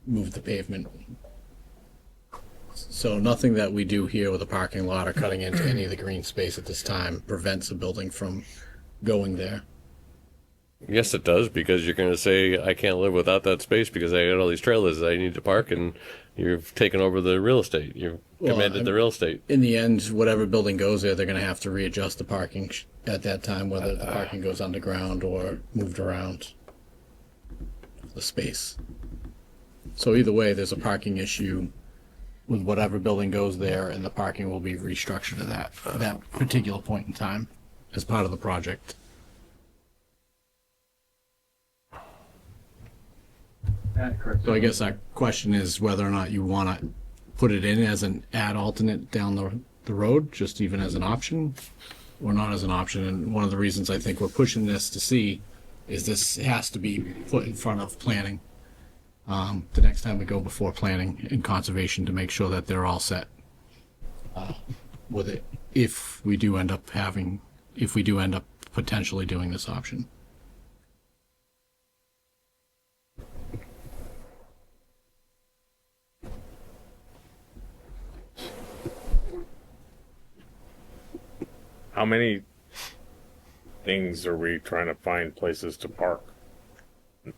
move the pavement. So nothing that we do here with the parking lot or cutting into any of the green space at this time prevents a building from going there. Yes, it does, because you're going to say, I can't live without that space because I got all these trailers that I need to park, and you've taken over the real estate. You've commanded the real estate. In the end, whatever building goes there, they're going to have to readjust the parking at that time, whether the parking goes underground or moved around the space. So either way, there's a parking issue with whatever building goes there, and the parking will be restructured at that particular point in time as part of the project. So I guess our question is whether or not you want to put it in as an add alternate down the road, just even as an option, or not as an option. And one of the reasons I think we're pushing this to see is this has to be put in front of planning the next time we go before planning and conservation to make sure that they're all set with it if we do end up potentially doing this option. How many things are we trying to find places to park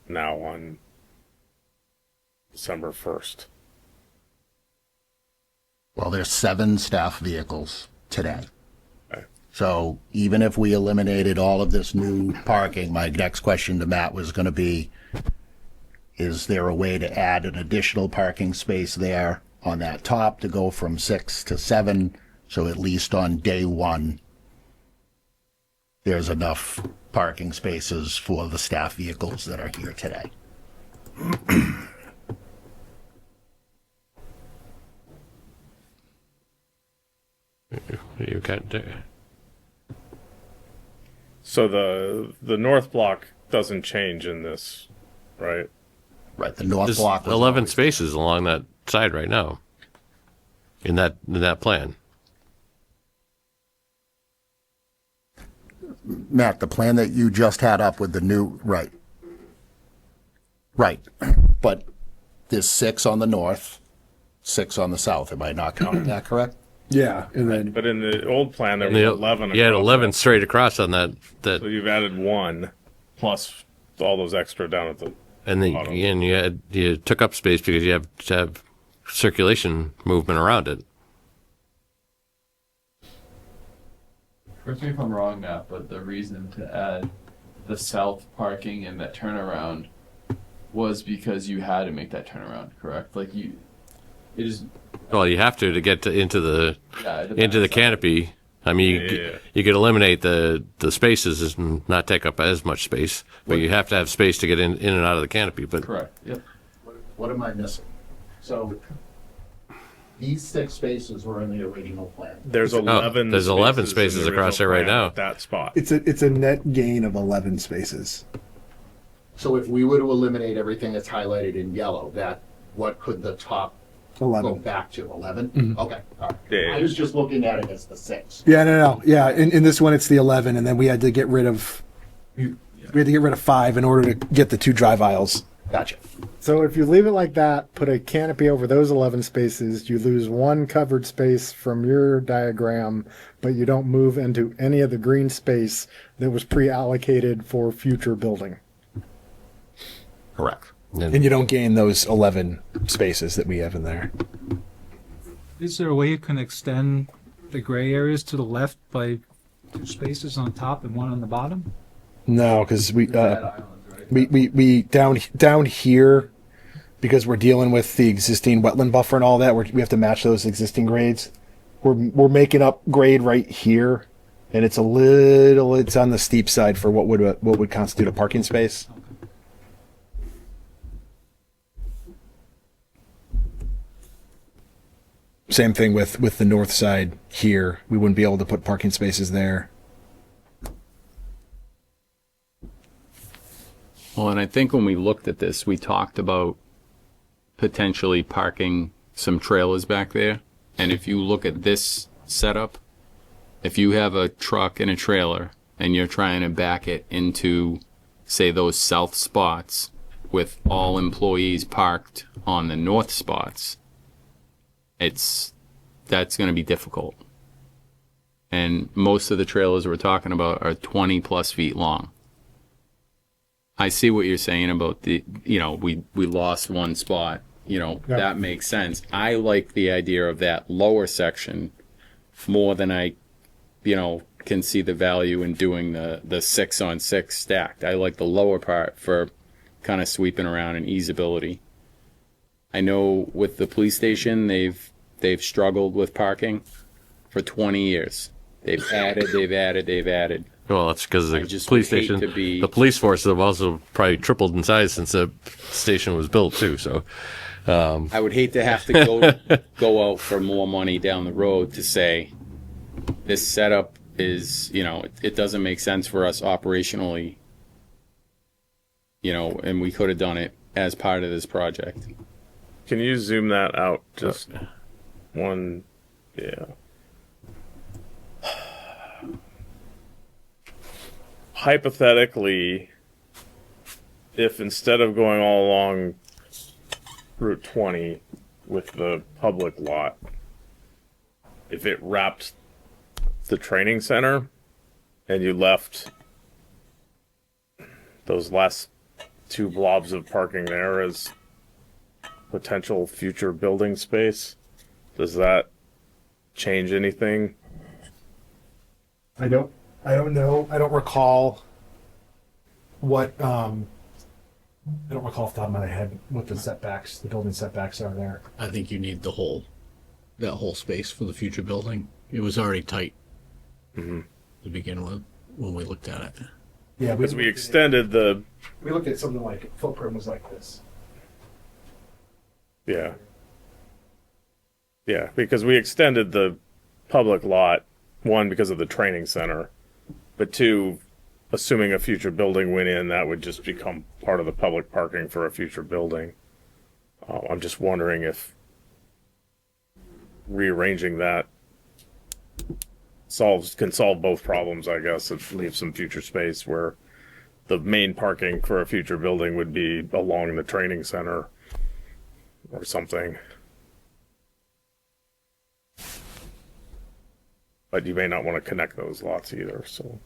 now on December 1st? Well, there's 7 staff vehicles today. Okay. So even if we eliminated all of this new parking, my next question to Matt was going to be, is there a way to add an additional parking space there on that top to go from 6 to 7? So at least on day 1, there's enough parking spaces for the staff vehicles that are here today. You can't do. So the north block doesn't change in this, right? Right, the north There's block was 11 always- spaces along that side right now. In that plan. Matt, the plan that you just had up with the new, right. Right, but there's 6 on the north, 6 on the south. Am I not counting that correct? Yeah, and then But in the old plan, there And was the- 11. You had across 11 that. straight across on that, So you've added one plus all those extra down at the. and then Bottom. and you took up space because you have to have circulation movement around it. Correct me if I'm wrong, Matt, but the reason to add the south parking and that turnaround was because you had to make that turnaround, correct? Like it is, Well, you have to get into the yeah, it into the depends. canopy. I mean, Yeah. you could eliminate the spaces and not take up as much space, but you have to have space to get in and out of the canopy. But Correct, yep. What am I missing? So these 6 spaces were in the original plan. There's 11. there's 11 in the spaces across there original right plan now. at that spot. it's a net gain of 11 spaces. So if we were to eliminate everything that's highlighted in yellow, what could the top go 11. back to? 11? Okay, all right. Yeah. I was just looking at it as the 6. Yeah, no. Yeah, in this one it's the 11, and then we had to get rid of 5 in order to get the 2 drive aisles. Gotcha. So if you leave it like that, put a canopy over those 11 spaces, you lose 1 covered space from your diagram, but you don't move into any of the green space that was pre-allocated for future building. Correct. And you don't gain those 11 spaces that we have in there. Is there a way you can extend the gray areas to the left by 2 spaces on top and 1 on the bottom? No, because we down here, because we're dealing with the existing wetland buffer and all that, we have to match those existing grades. We're making up grade right here, and it's on the steep side for what would constitute a parking space. Same thing with the north side here. We wouldn't be able to put parking spaces there. Well, and I think when we looked at this, we talked about potentially parking some trailers back there. And if you look at this setup, if you have a truck and a trailer and you're trying to back it into, say, those south spots with all employees parked on the north spots, that's going to be difficult. And most of the trailers we're talking about are 20 plus feet long. I see what you're saying about we lost 1 spot. That makes sense. I like the idea of that lower section more than I, can see the value in doing the 6-on-6 stacked. I like the lower part for kind of sweeping around and easeability. I know with the police station, they've struggled with parking for 20 years. They've added. well, that's because the just police would hate station, to be- the police force have also probably tripled in size since the station was built too. So, I would hate to have to go out for more money down the road to say this setup is, it doesn't make sense for us operationally, and we could have done it as part of this project. Can you zoom that out just one? Yeah. Hypothetically, if instead of going all along Route 20 with the public lot, if it wrapped the training center and you left those last 2 blobs of parking there as potential future building space, does that change anything? I don't know. I don't recall what I don't recall off the top of my head what the building setbacks are there. I think you need that whole space for the future building. It was already tight to begin with when we looked at it. Yeah, Because we extended the we looked at something like footprint was like this. yeah. Yeah, because we extended the public lot, 1, because of the training center, but 2, assuming a future building went in, that would just become part of the public parking for a future building. I'm just wondering if rearranging that can solve both problems, I guess. It leaves some future space where the main parking for a future building would be along the training center or something. but you may not want to connect those lots either, so.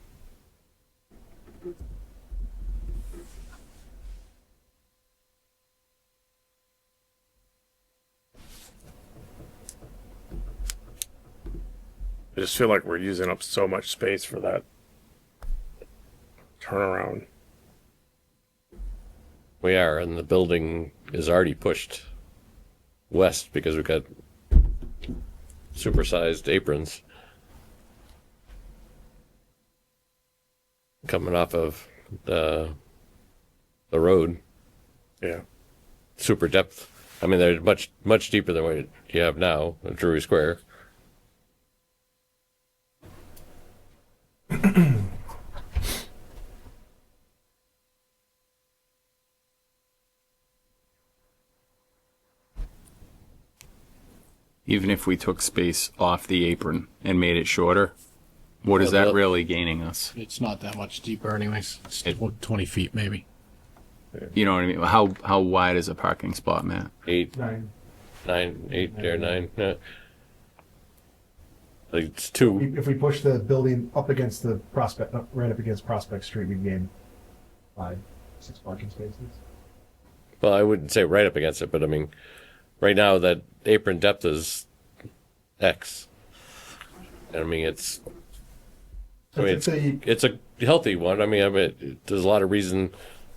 I just feel like we're using up so much space for that turnaround. We are, and the building is already pushed west because we've got supersized aprons coming off of the road. Yeah. Super depth. I mean, they're much deeper than what you have now at Drury Square. Even if we took space off the apron and made it shorter, what is Well, that really gaining us? It's not that much deeper anyways. It's 20 feet maybe. You know what I mean? How wide is a parking spot, Matt? 8, 9, 8 or 9. Yeah. Like it's 2. If we push the building up against the Prospect, right up against Prospect Street, we gain 5, 6 parking spaces. Well, I wouldn't say right up against it, but I mean, right now that apron depth is X. I mean, it's a healthy one. I mean, there's a lot of reason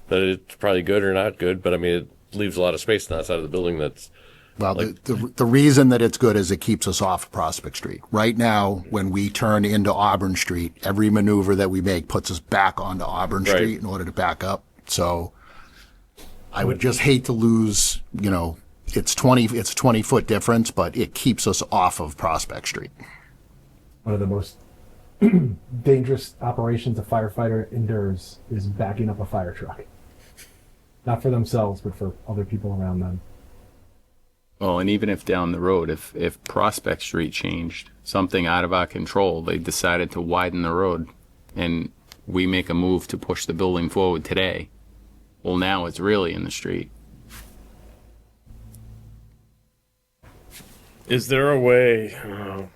that it's probably good or not good, but I mean, it leaves a lot of space on that side of the building that's. Well, the reason that it's good is it keeps us off Prospect Street. Right now, when we turn into Auburn Street, every maneuver that we make puts us back onto Auburn Right. Street in order to back up. So I would just hate to lose, it's 20-foot difference, but it keeps us off of Prospect Street. One of the most dangerous operations a firefighter endures is backing up a fire truck. Not for themselves, but for other people around them. Well, and even if down the road, if Prospect Street changed, something out of our control, they decided to widen the road, and we make a move to push the building forward today, well, now it's really in the street. Is there a way, I'm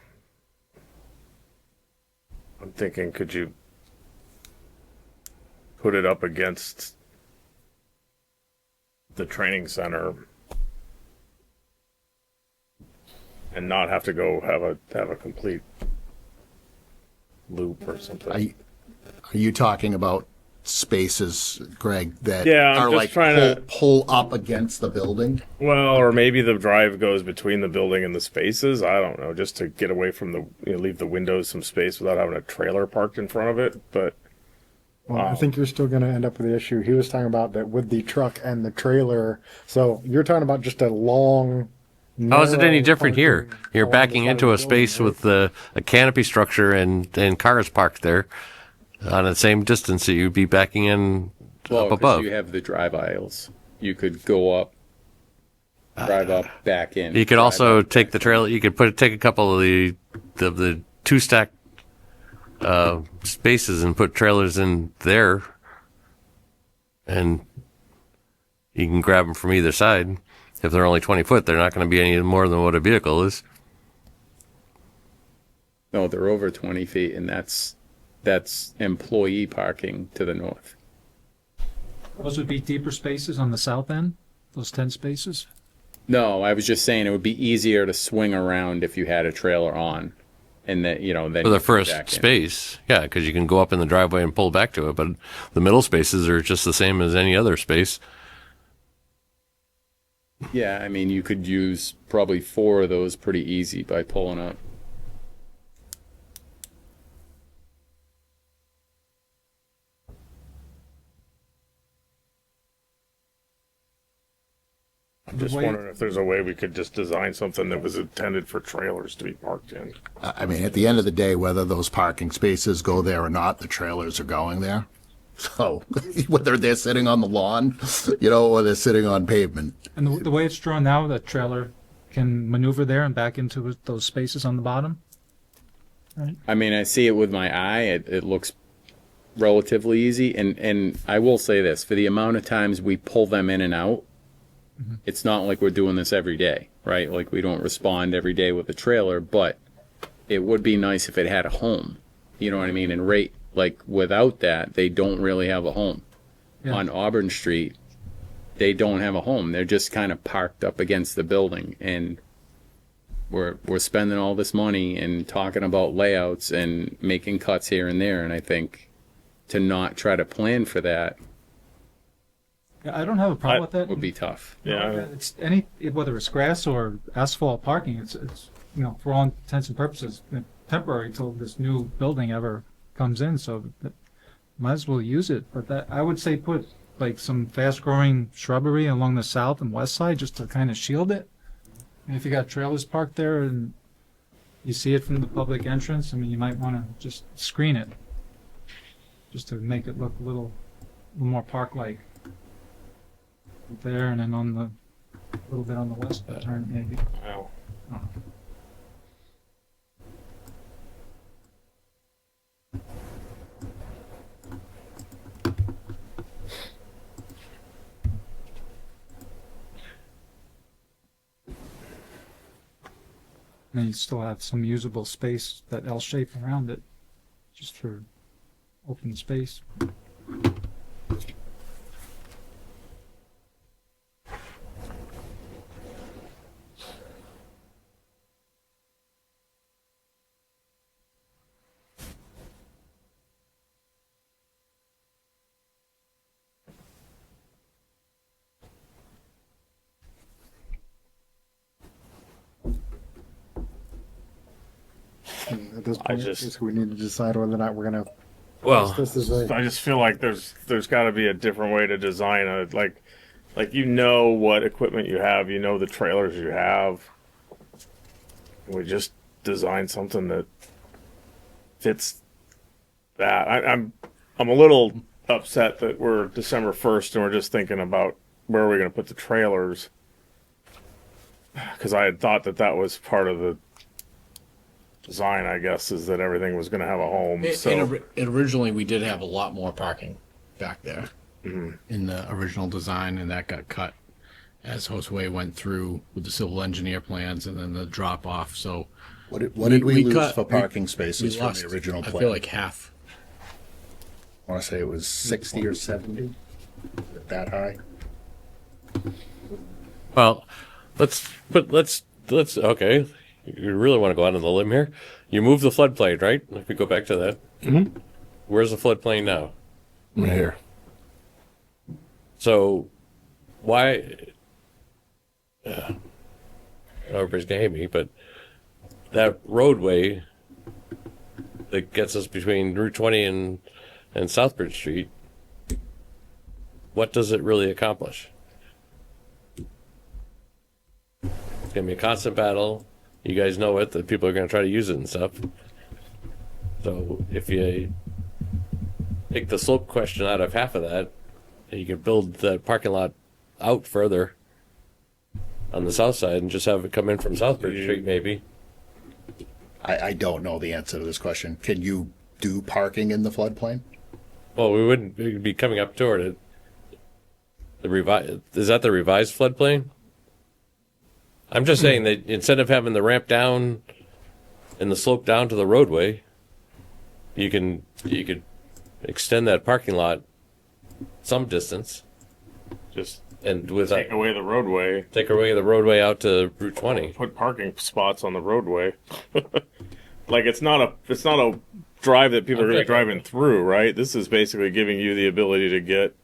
thinking, could you put it up against the training center and not have to go have a complete loop or something? Are you talking about spaces, Greg, that Yeah, I'm are just like trying to- pull up against the building? Well, or maybe the drive goes between the building and the spaces. I don't know, just to get away from leave the windows some space without having a trailer parked in front of it. But Well, I think you're still going to end up with the issue. He was talking about that with the truck and the trailer. So you're talking about just a long. How is it any narrow different here? parking You're along backing the side into of a the building, space right? with a canopy structure and cars parked there on the same distance that you'd be backing in Well, up 'cause above. you have the drive aisles. You could go up, drive up, back in. You could drive also up, take back the trailer. You could take a couple of the 2-stack spaces and put trailers in there, and you can grab them from either side. If they're only 20 foot, they're not going to be any more than what a vehicle is. No, they're over 20 feet, and that's employee parking to the north. Those would be deeper spaces on the south end, those 10 spaces? No, I was just saying it would be easier to swing around if you had a trailer on, and that then For you the could first back in. space, yeah, because you can go up in the driveway and pull back to it. But the middle spaces are just the same as any other space. Yeah, I mean you could use probably 4 of those pretty easy by pulling up. I'm just wondering if there's a way we could just design something that was intended for trailers to be parked in. I mean, at the end of the day, whether those parking spaces go there or not, the trailers are going there. So whether they're sitting on the lawn, or they're sitting on pavement. And the way it's drawn now, the trailer can maneuver there and back into those spaces on the bottom? Right. I mean, I see it with my eye. It looks relatively easy, and I will say this: for the amount of times we pull them in and out, it's not like we're doing this every day, right? Like we don't respond every day with a trailer, but it would be nice if it had a home. You know what I mean? And right, like without that, they don't really have a home. Yeah. On Auburn Street, they don't have a home. They're just kind of parked up against the building, and we're spending all this money and talking about layouts and making cuts here and there. And I think to not try to plan for that Yeah, I don't have a problem with that. would be tough. Yeah. It's whether it's grass or asphalt parking, it's for all intents and purposes temporary till this new building ever comes in. So might as well use it. But that I would say put like some fast-growing shrubbery along the south and west side just to kind of shield it. And if you got trailers parked there and you see it from the public entrance, I mean, you might want to just screen it, just to make it look a little more park-like. There and then on the little bit on the west turn maybe. Wow. And then you still have some usable space, that L shape around it, just for open space. At this I point, just- we need to decide whether or not we're gonna. Well, This is a, I just feel like there's got to be a different way to design it. Like you know what equipment you have, you know the trailers you have. We just design something that fits that. I'm a little upset that we're December 1st and we're just thinking about where are we going to put the trailers, because I had thought that was part of the design, I guess, is that everything was going to have a home. Originally, we did have a lot more parking back there in the original design, and that got cut as Josue went through with the civil engineer plans and then the drop off. So What did we lose cut- for parking we spaces from lost, the original I plan? feel like half. I want to say it was 60 or 70. That high? well, let's okay. You really want to go out on the limb here? You move the floodplain, right? If we go back to that, where's the floodplain now? Right here. So, why? Everybody's gonna hate me, but that roadway that gets us between Route 20 and Southbridge Street, what does it really accomplish? It's gonna be a constant battle. You guys know it, that people are gonna try to use it and stuff. So if you take the slope question out of half of that, you can build the parking lot out further on the south side and just have it come in from Southbridge Street, maybe. I don't know the answer to this question. Can you do parking in the floodplain? Well, we'd be coming up toward it. Is that the revised floodplain? I'm just saying that instead of having the ramp down and the slope down to the roadway, you could extend that parking lot some distance, just and with take away the roadway, out to Route 20. put parking spots on the roadway. Like it's not a drive that people are really driving through, right? This is basically giving you the ability to get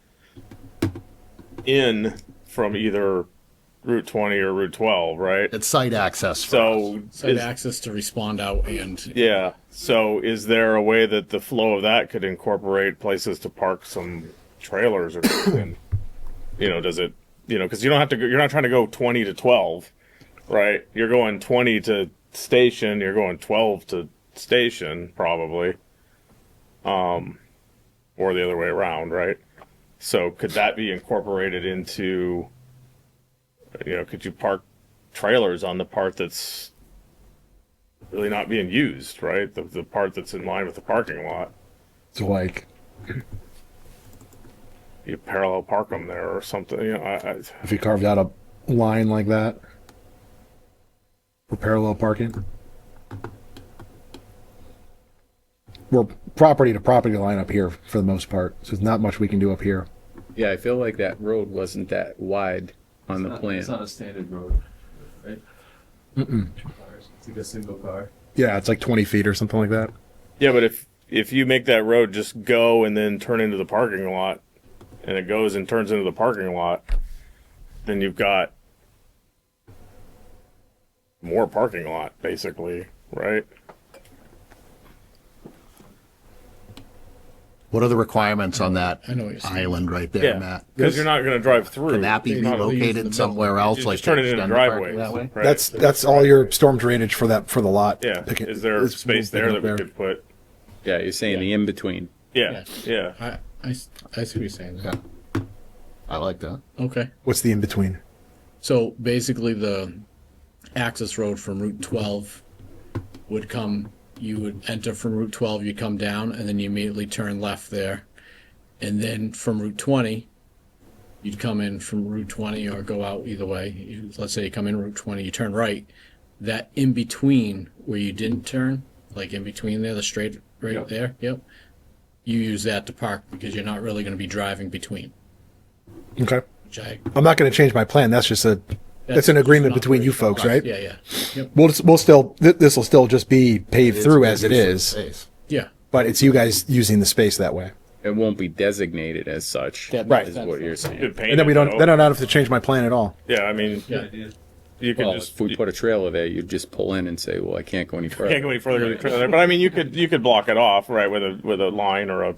in from either Route 20 or Route 12, right? It's site access. So Site access to respond out and yeah. So is there a way that the flow of that could incorporate places to park some trailers or something? Does it? Because you don't have to. You're not trying to go 20 to 12, right? You're going 20 to station. You're going 12 to station, probably, or the other way around, right? So could that be incorporated into? Could you park trailers on the part that's really not being used, right? The part that's in line with the parking lot. So like, You parallel park them there or something. if you carved out a line like that for parallel parking, we're property to property line up here for the most part. So there's not much we can do up here. Yeah, I feel like that road wasn't that wide on the plan. It's not a standard road, right? Mm-mm. It's like a single car. Yeah, it's like 20 feet or something like that. Yeah, but if you make that road just go and then turn into the parking lot, and it goes and turns into the parking lot, then you've got more parking lot, basically, right? What are the requirements on that I know what you're saying. island right there, Matt? Because you're not going to drive through. Can that be You're not- relocated somewhere else? You Like just turn it to into extend the parking driveways, that way? right? That's all your storm drainage for the lot. Yeah. Pick it- Is there it's space there that we could put? Yeah, you're saying the in-between. Yeah. Yeah. I see what you're saying. Yeah. I like that. Okay. What's the in between? So basically, the access road from Route 12 would come. You would enter from Route 12. You come down, and then you immediately turn left there, and then from Route 20, you'd come in from Route 20 or go out either way. Let's say you come in Route 20, you turn right. That in between where you didn't turn, like in between there, the straight right there. Yep. You use that to park because you're not really going to be driving between. Okay. Which I'm not going to change my plan. That's just that's an agreement between you folks, right? Yeah, yeah. Yep. We'll still, this will still just be paved through as it is, Yeah. but it's you guys using the space that way. It won't be designated as such. Right. Is what you're saying. Could paint And then it, then I don't though. have to change my plan at all. Yeah, I mean, Yeah. you could Well, just if we put a trailer there, you'd just pull in and say, "Well, I can't go any further." can't go any further with the trailer. But I mean, you could block it off, right, with a line or a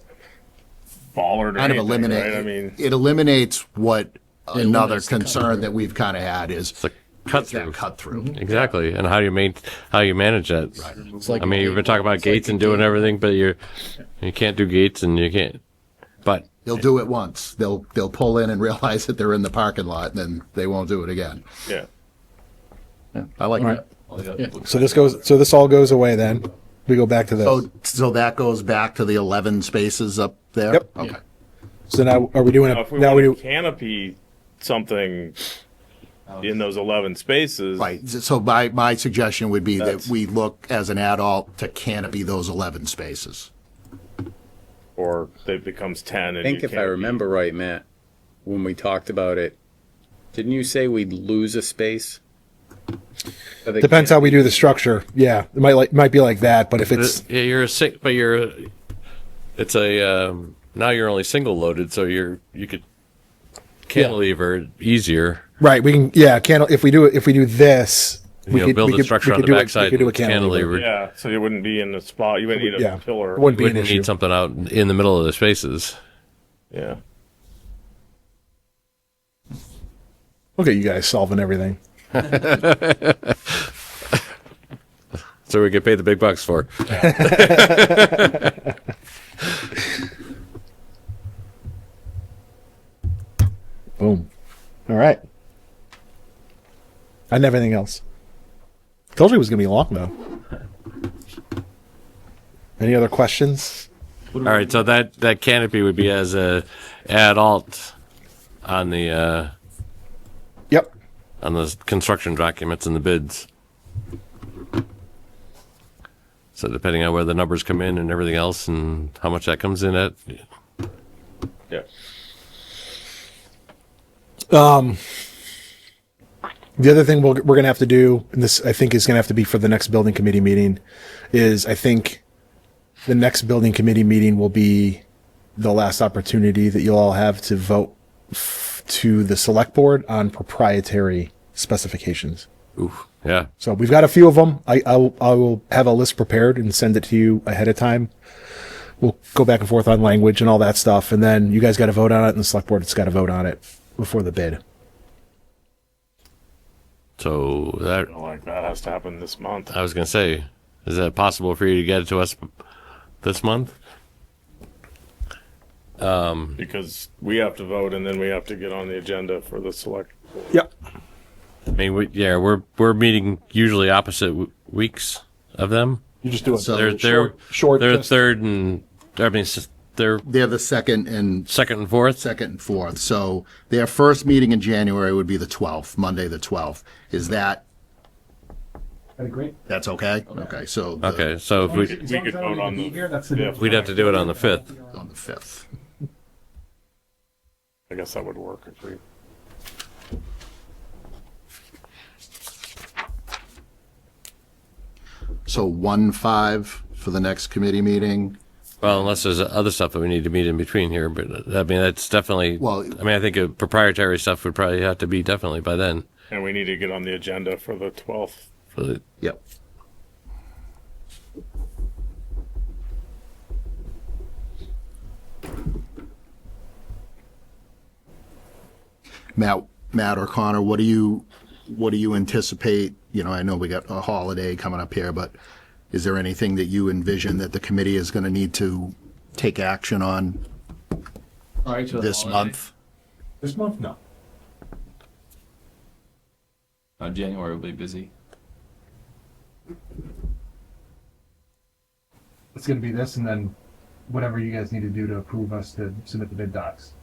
bollard or Kind of anything, eliminate. right? I mean, it eliminates what another eliminates the concern that we've kind of had is It's a cut that through. cut through. Exactly. And how you manage that? It's like I mean, you've been talking about gates and doing everything, but you can't do gates and you can't. But They'll do it once. They'll pull in and realize that they're in the parking lot, and then they won't do it again. yeah. I like All right. that. So this all goes away then. We go back to this. So that goes back to the 11 spaces up there. Yep. Okay. So now are we doing Now, a, if we now want we to do, canopy something in those 11 spaces, Right. So my suggestion would be That's- that we look as an adult to canopy those 11 spaces. or it becomes 10. And I think you if I can't- remember right, Matt, when we talked about it, didn't you say we'd lose a space? For the depends how we do the structure. Yeah, it might be like that, but if it's yeah, it's a now you're only single loaded, so you could cantilever easier. right, we can if we do this, we could Build we the could- structure we on could the do it- backside. we could do a and cantilever. Yeah, so you wouldn't be in the spot. You wouldn't need a Yeah. pillar. It wouldn't be You an wouldn't issue. need something out in the middle of the spaces. Yeah. Look at you guys solving everything. So we get paid the big bucks for. Boom. All right. And everything else. Told you it was gonna be long though. Any other questions? All right, so that canopy would be as a add alt on the Yep. on the construction documents and the bids. So depending on where the numbers come in and everything else and how much that comes in at, Yeah. The other thing we're going to have to do, and this I think is going to have to be for the next building committee meeting, is I think the next building committee meeting will be the last opportunity that you'll all have to vote to the select board on proprietary specifications. oof, yeah. So we've got a few of them. I will have a list prepared and send it to you ahead of time. We'll go back and forth on language and all that stuff, and then you guys got to vote on it, and the select board has got to vote on it before the bid. So that Like that has to happen this month. I was going to say, is that possible for you to get it to us this month? Because we have to vote and then we have to get on the agenda for the select. Yep. I mean, we're meeting usually opposite weeks of them. You just do it. So They're short. they're just- third and I mean they're They're the second and second and fourth. fourth. So their first meeting in January would be the 12th, Monday the 12th. Is that That'd be great. That's okay? Okay, so. Okay, so if we, As long as I could don't vote need to on be the here, that's the fifth. difference. we'd have to do it on the 5th. On the 5th. I guess that would work if we. So 1/5 for the next committee meeting. Well, unless there's other stuff that we need to meet in between here, but I mean, that's definitely, Well- I mean, I think proprietary stuff would probably have to be definitely by then. And we need to get on the agenda for the 12th. For the, Yep. Matt or Connor, what do you anticipate? You know, I know we got a holiday coming up here, but is there anything that you envision that the committee is going to need to take action on Prior to the this holiday, month? This month, no. January will be busy. It's gonna be this, and then whatever you guys need to do to approve us to submit the bid docs.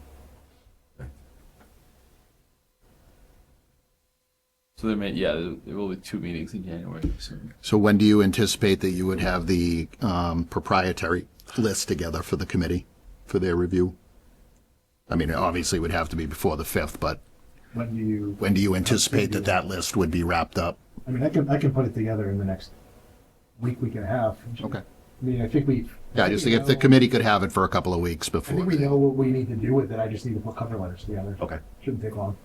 So there will be 2 meetings in January. So. So when do you anticipate that you would have the proprietary list together for the committee for their review? I mean, obviously it would have to be before the 5th, but when do you anticipate that list would be wrapped up? I mean, I can put it together in the next week and a half. Okay. I mean, I think we. Yeah, just if the committee could have it for a couple of weeks I before. think we know what we need to do with it. I just need to put cover letters together. Okay. Shouldn't take long.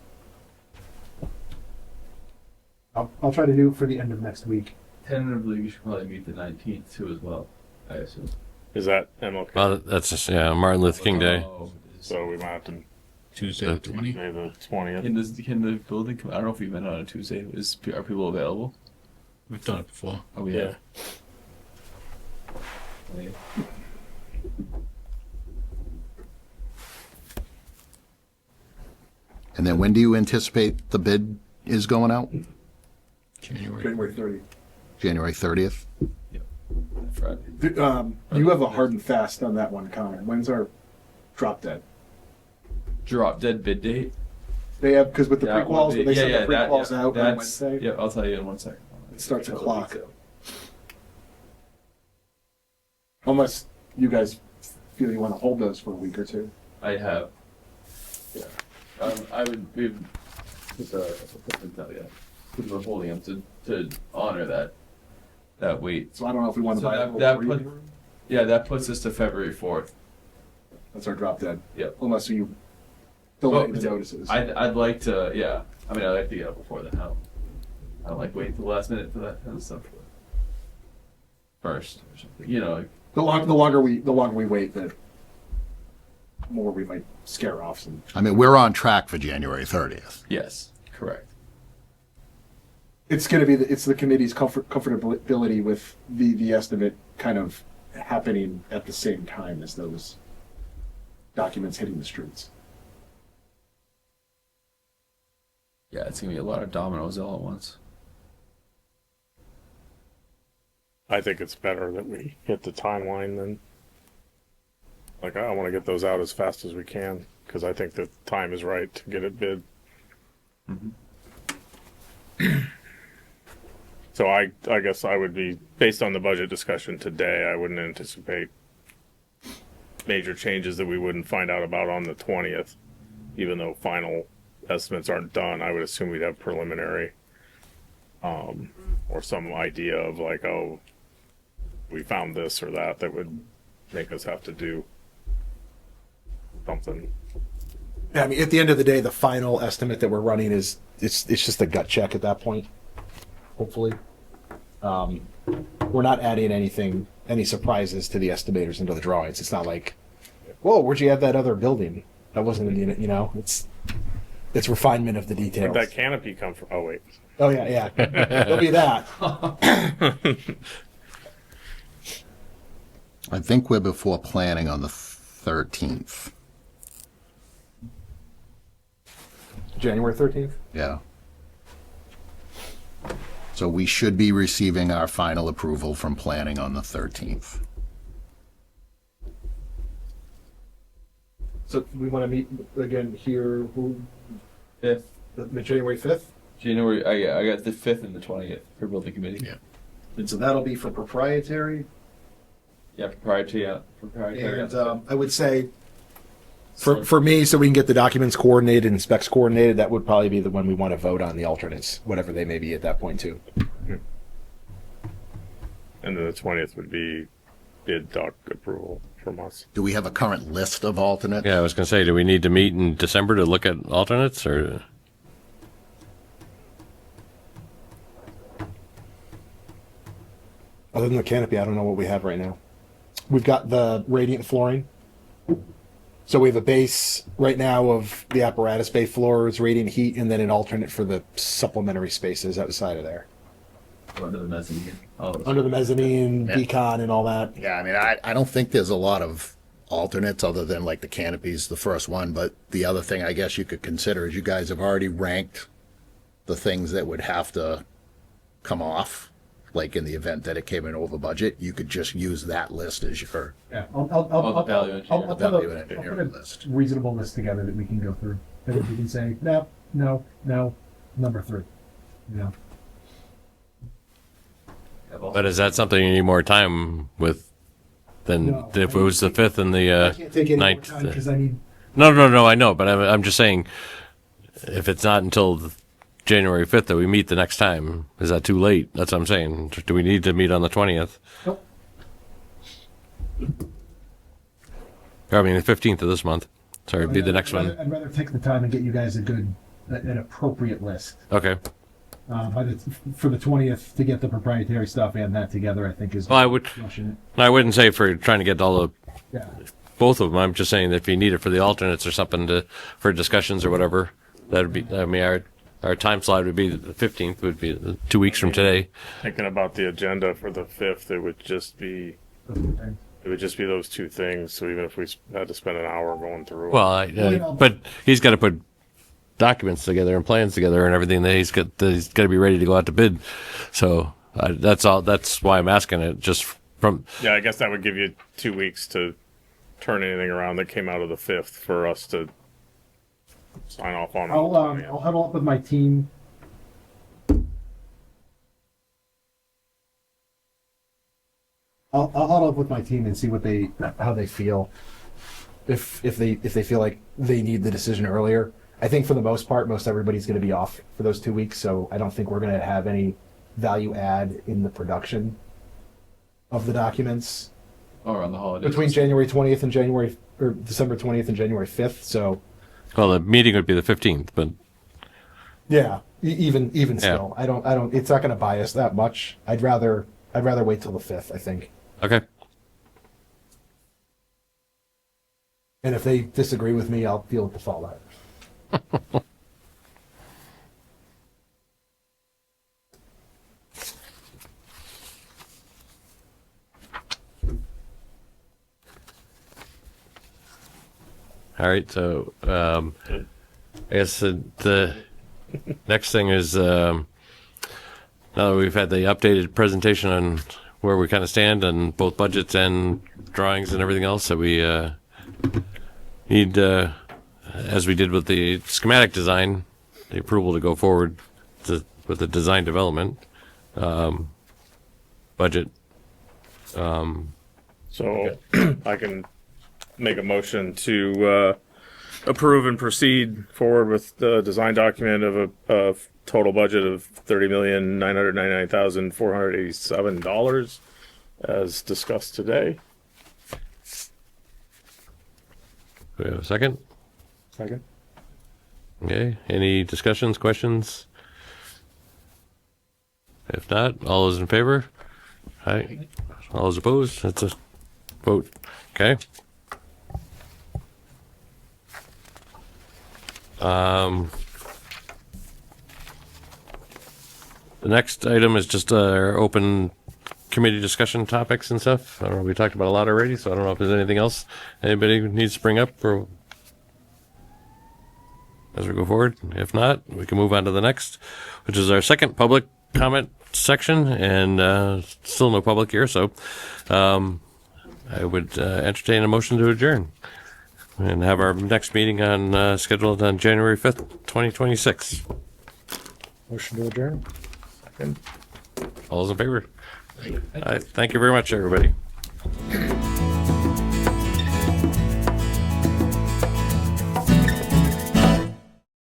I'll try to do it for the end of next week. Tentatively, we should probably meet the 19th too as well, I assume. Is that MLK? well, that's just, yeah, Martin Luther King Day. Oh, So we might have to Tuesday the 20th. say the 20th. Can the building come? I don't know if we met on a Tuesday. Are people available? We've done it before. Oh, we Yeah. have. And then when do you anticipate the bid is going out? January. January 30th. January 30th? Friday. You have a hard and fast on that one, Connor. When's our drop dead? Drop dead bid date. They have, because with the Yeah, prequels, when they send the that- prequels yeah, out on that's- Wednesday, Yeah, I'll tell you in 1 second. it starts a Couple clock. weeks out. Unless you guys feel you want to hold those for a week or two. I have. Yeah. I would. We're holding them to honor that wait. So I don't know if we want to So buy that- a whole that breathing put- room. Yeah, that puts us to February 4th. That's our drop dead. Yep. Unless you don't Well, let the notices. I'd like to. Yeah. I mean, I'd like to get up before then. I don't like waiting till the last minute for that kind of stuff. First or something. You know. Like, The longer we wait, the more we might scare off some. I mean, we're on track for January 30th. yes. Correct. It's going to be it's the committee's comfortability with the estimate kind of happening at the same time as those documents hitting the streets. Yeah, it's gonna be a lot of dominoes all at once. I think it's better that we hit the timeline than. Like, I want to get those out as fast as we can because I think the time is right to get it bid. So I guess I would be, based on the budget discussion today, I wouldn't anticipate major changes that we wouldn't find out about on the 20th. Even though final estimates aren't done, I would assume we'd have preliminary or some idea of like, oh, we found this or that would make us have to do something. I mean, at the end of the day, the final estimate that we're running it's just a gut check at that point. Hopefully, we're not adding any surprises to the estimators into the drawings. It's not like, whoa, where'd you add that other building? That wasn't in the, you know, it's refinement of the details. Where'd that canopy come from? Oh wait. Oh yeah. There'll be that. I think we're before planning on the 13th. January 13th. Yeah. So we should be receiving our final approval from planning on the 13th. So we want to meet again here, If the January 5th? January, I got the 5th and the 20th for building committee. Yeah. And so that'll be for proprietary. Yeah, proprietary. And I would say for me, so we can get the documents coordinated and specs coordinated, that would probably be the one we want to vote on the alternates, whatever they may be at that point too. And then the 20th would be bid doc approval from us. Do we have a current list of alternates? Yeah, I was going to say, do we need to meet in December to look at alternates, or? Other than the canopy, I don't know what we have right now. We've got the radiant flooring. So we have a base right now of the apparatus bay floors, radiant heat, and then an alternate for the supplementary spaces outside of there. Under the mezzanine. Under the mezzanine, Yeah. decon, and all that. Yeah, I mean, I don't think there's a lot of alternates other than like the canopies, the first one. But the other thing I guess you could consider is you guys have already ranked the things that would have to come off. Like in the event that it came in over budget, you could just use that list as your Yeah, the value engineer. I'll value put engineering a list. reasonable list together that we can go through. That we can say, no, number 3. You know, But is that something you need more time with than No, if it was the 5th and the I can't take any more 9th? time because I need. No, I know, but I'm just saying, if it's not until January 5th that we meet the next time, is that too late? That's what I'm saying. Do we need to meet on the 20th? Nope. I mean, the 15th of this month. Sorry, it'd be the next one. I'd rather take the time and get you guys an appropriate list. Okay. For the 20th to get the proprietary stuff and that together, I think is. Well, I wouldn't say for trying to get all the Yeah. both of them. I'm just saying that if you need it for the alternates or something for discussions or whatever, that would be. I mean, our time slot would be the 15th. Would be 2 weeks from today. Thinking about the agenda for the 5th, it would just be those two things. So even if we had to spend an hour going through, Well, but he's got to put documents together and plans together and everything. That he's got to be ready to go out to bid. So that's all. That's why I'm asking it. Just from. yeah, I guess that would give you 2 weeks to turn anything around that came out of the 5th for us to sign off on. I'll huddle up with my team. I'll huddle up with my team and see how they feel. If they feel like they need the decision earlier. I think for the most part, most everybody's going to be off for those 2 weeks, so I don't think we're going to have any value add in the production of the documents Or on the holidays. between January 20th and December 20th and January 5th. So Well, the meeting would be the 15th, but yeah, even still, I don't. It's not going to buy us that much. I'd rather wait till the 5th. I think. okay. And if they disagree with me, I'll deal with the fallout. All right, so I guess the next thing is now that we've had the updated presentation on where we kind of stand on both budgets and drawings and everything else, that we need, as we did with the schematic design, the approval to go forward with the design development budget. So I can make a motion to approve and proceed forward with the design document of a total budget of $30,999,487 as discussed today. Do we have a second? Second. Okay. Any discussions, questions? If not, all those in favor? Aye. All those opposed? That's a vote. Okay. The next item is just our open committee discussion topics and stuff. I don't know, we talked about a lot already, so I don't know if there's anything else anybody needs to bring up for as we go forward. If not, we can move on to the next, which is our second public comment section, and still no public here, so I would entertain a motion to adjourn and have our next meeting on scheduled on January 5th, 2026. Motion to adjourn. All those in favor? All right, thank you very much, everybody.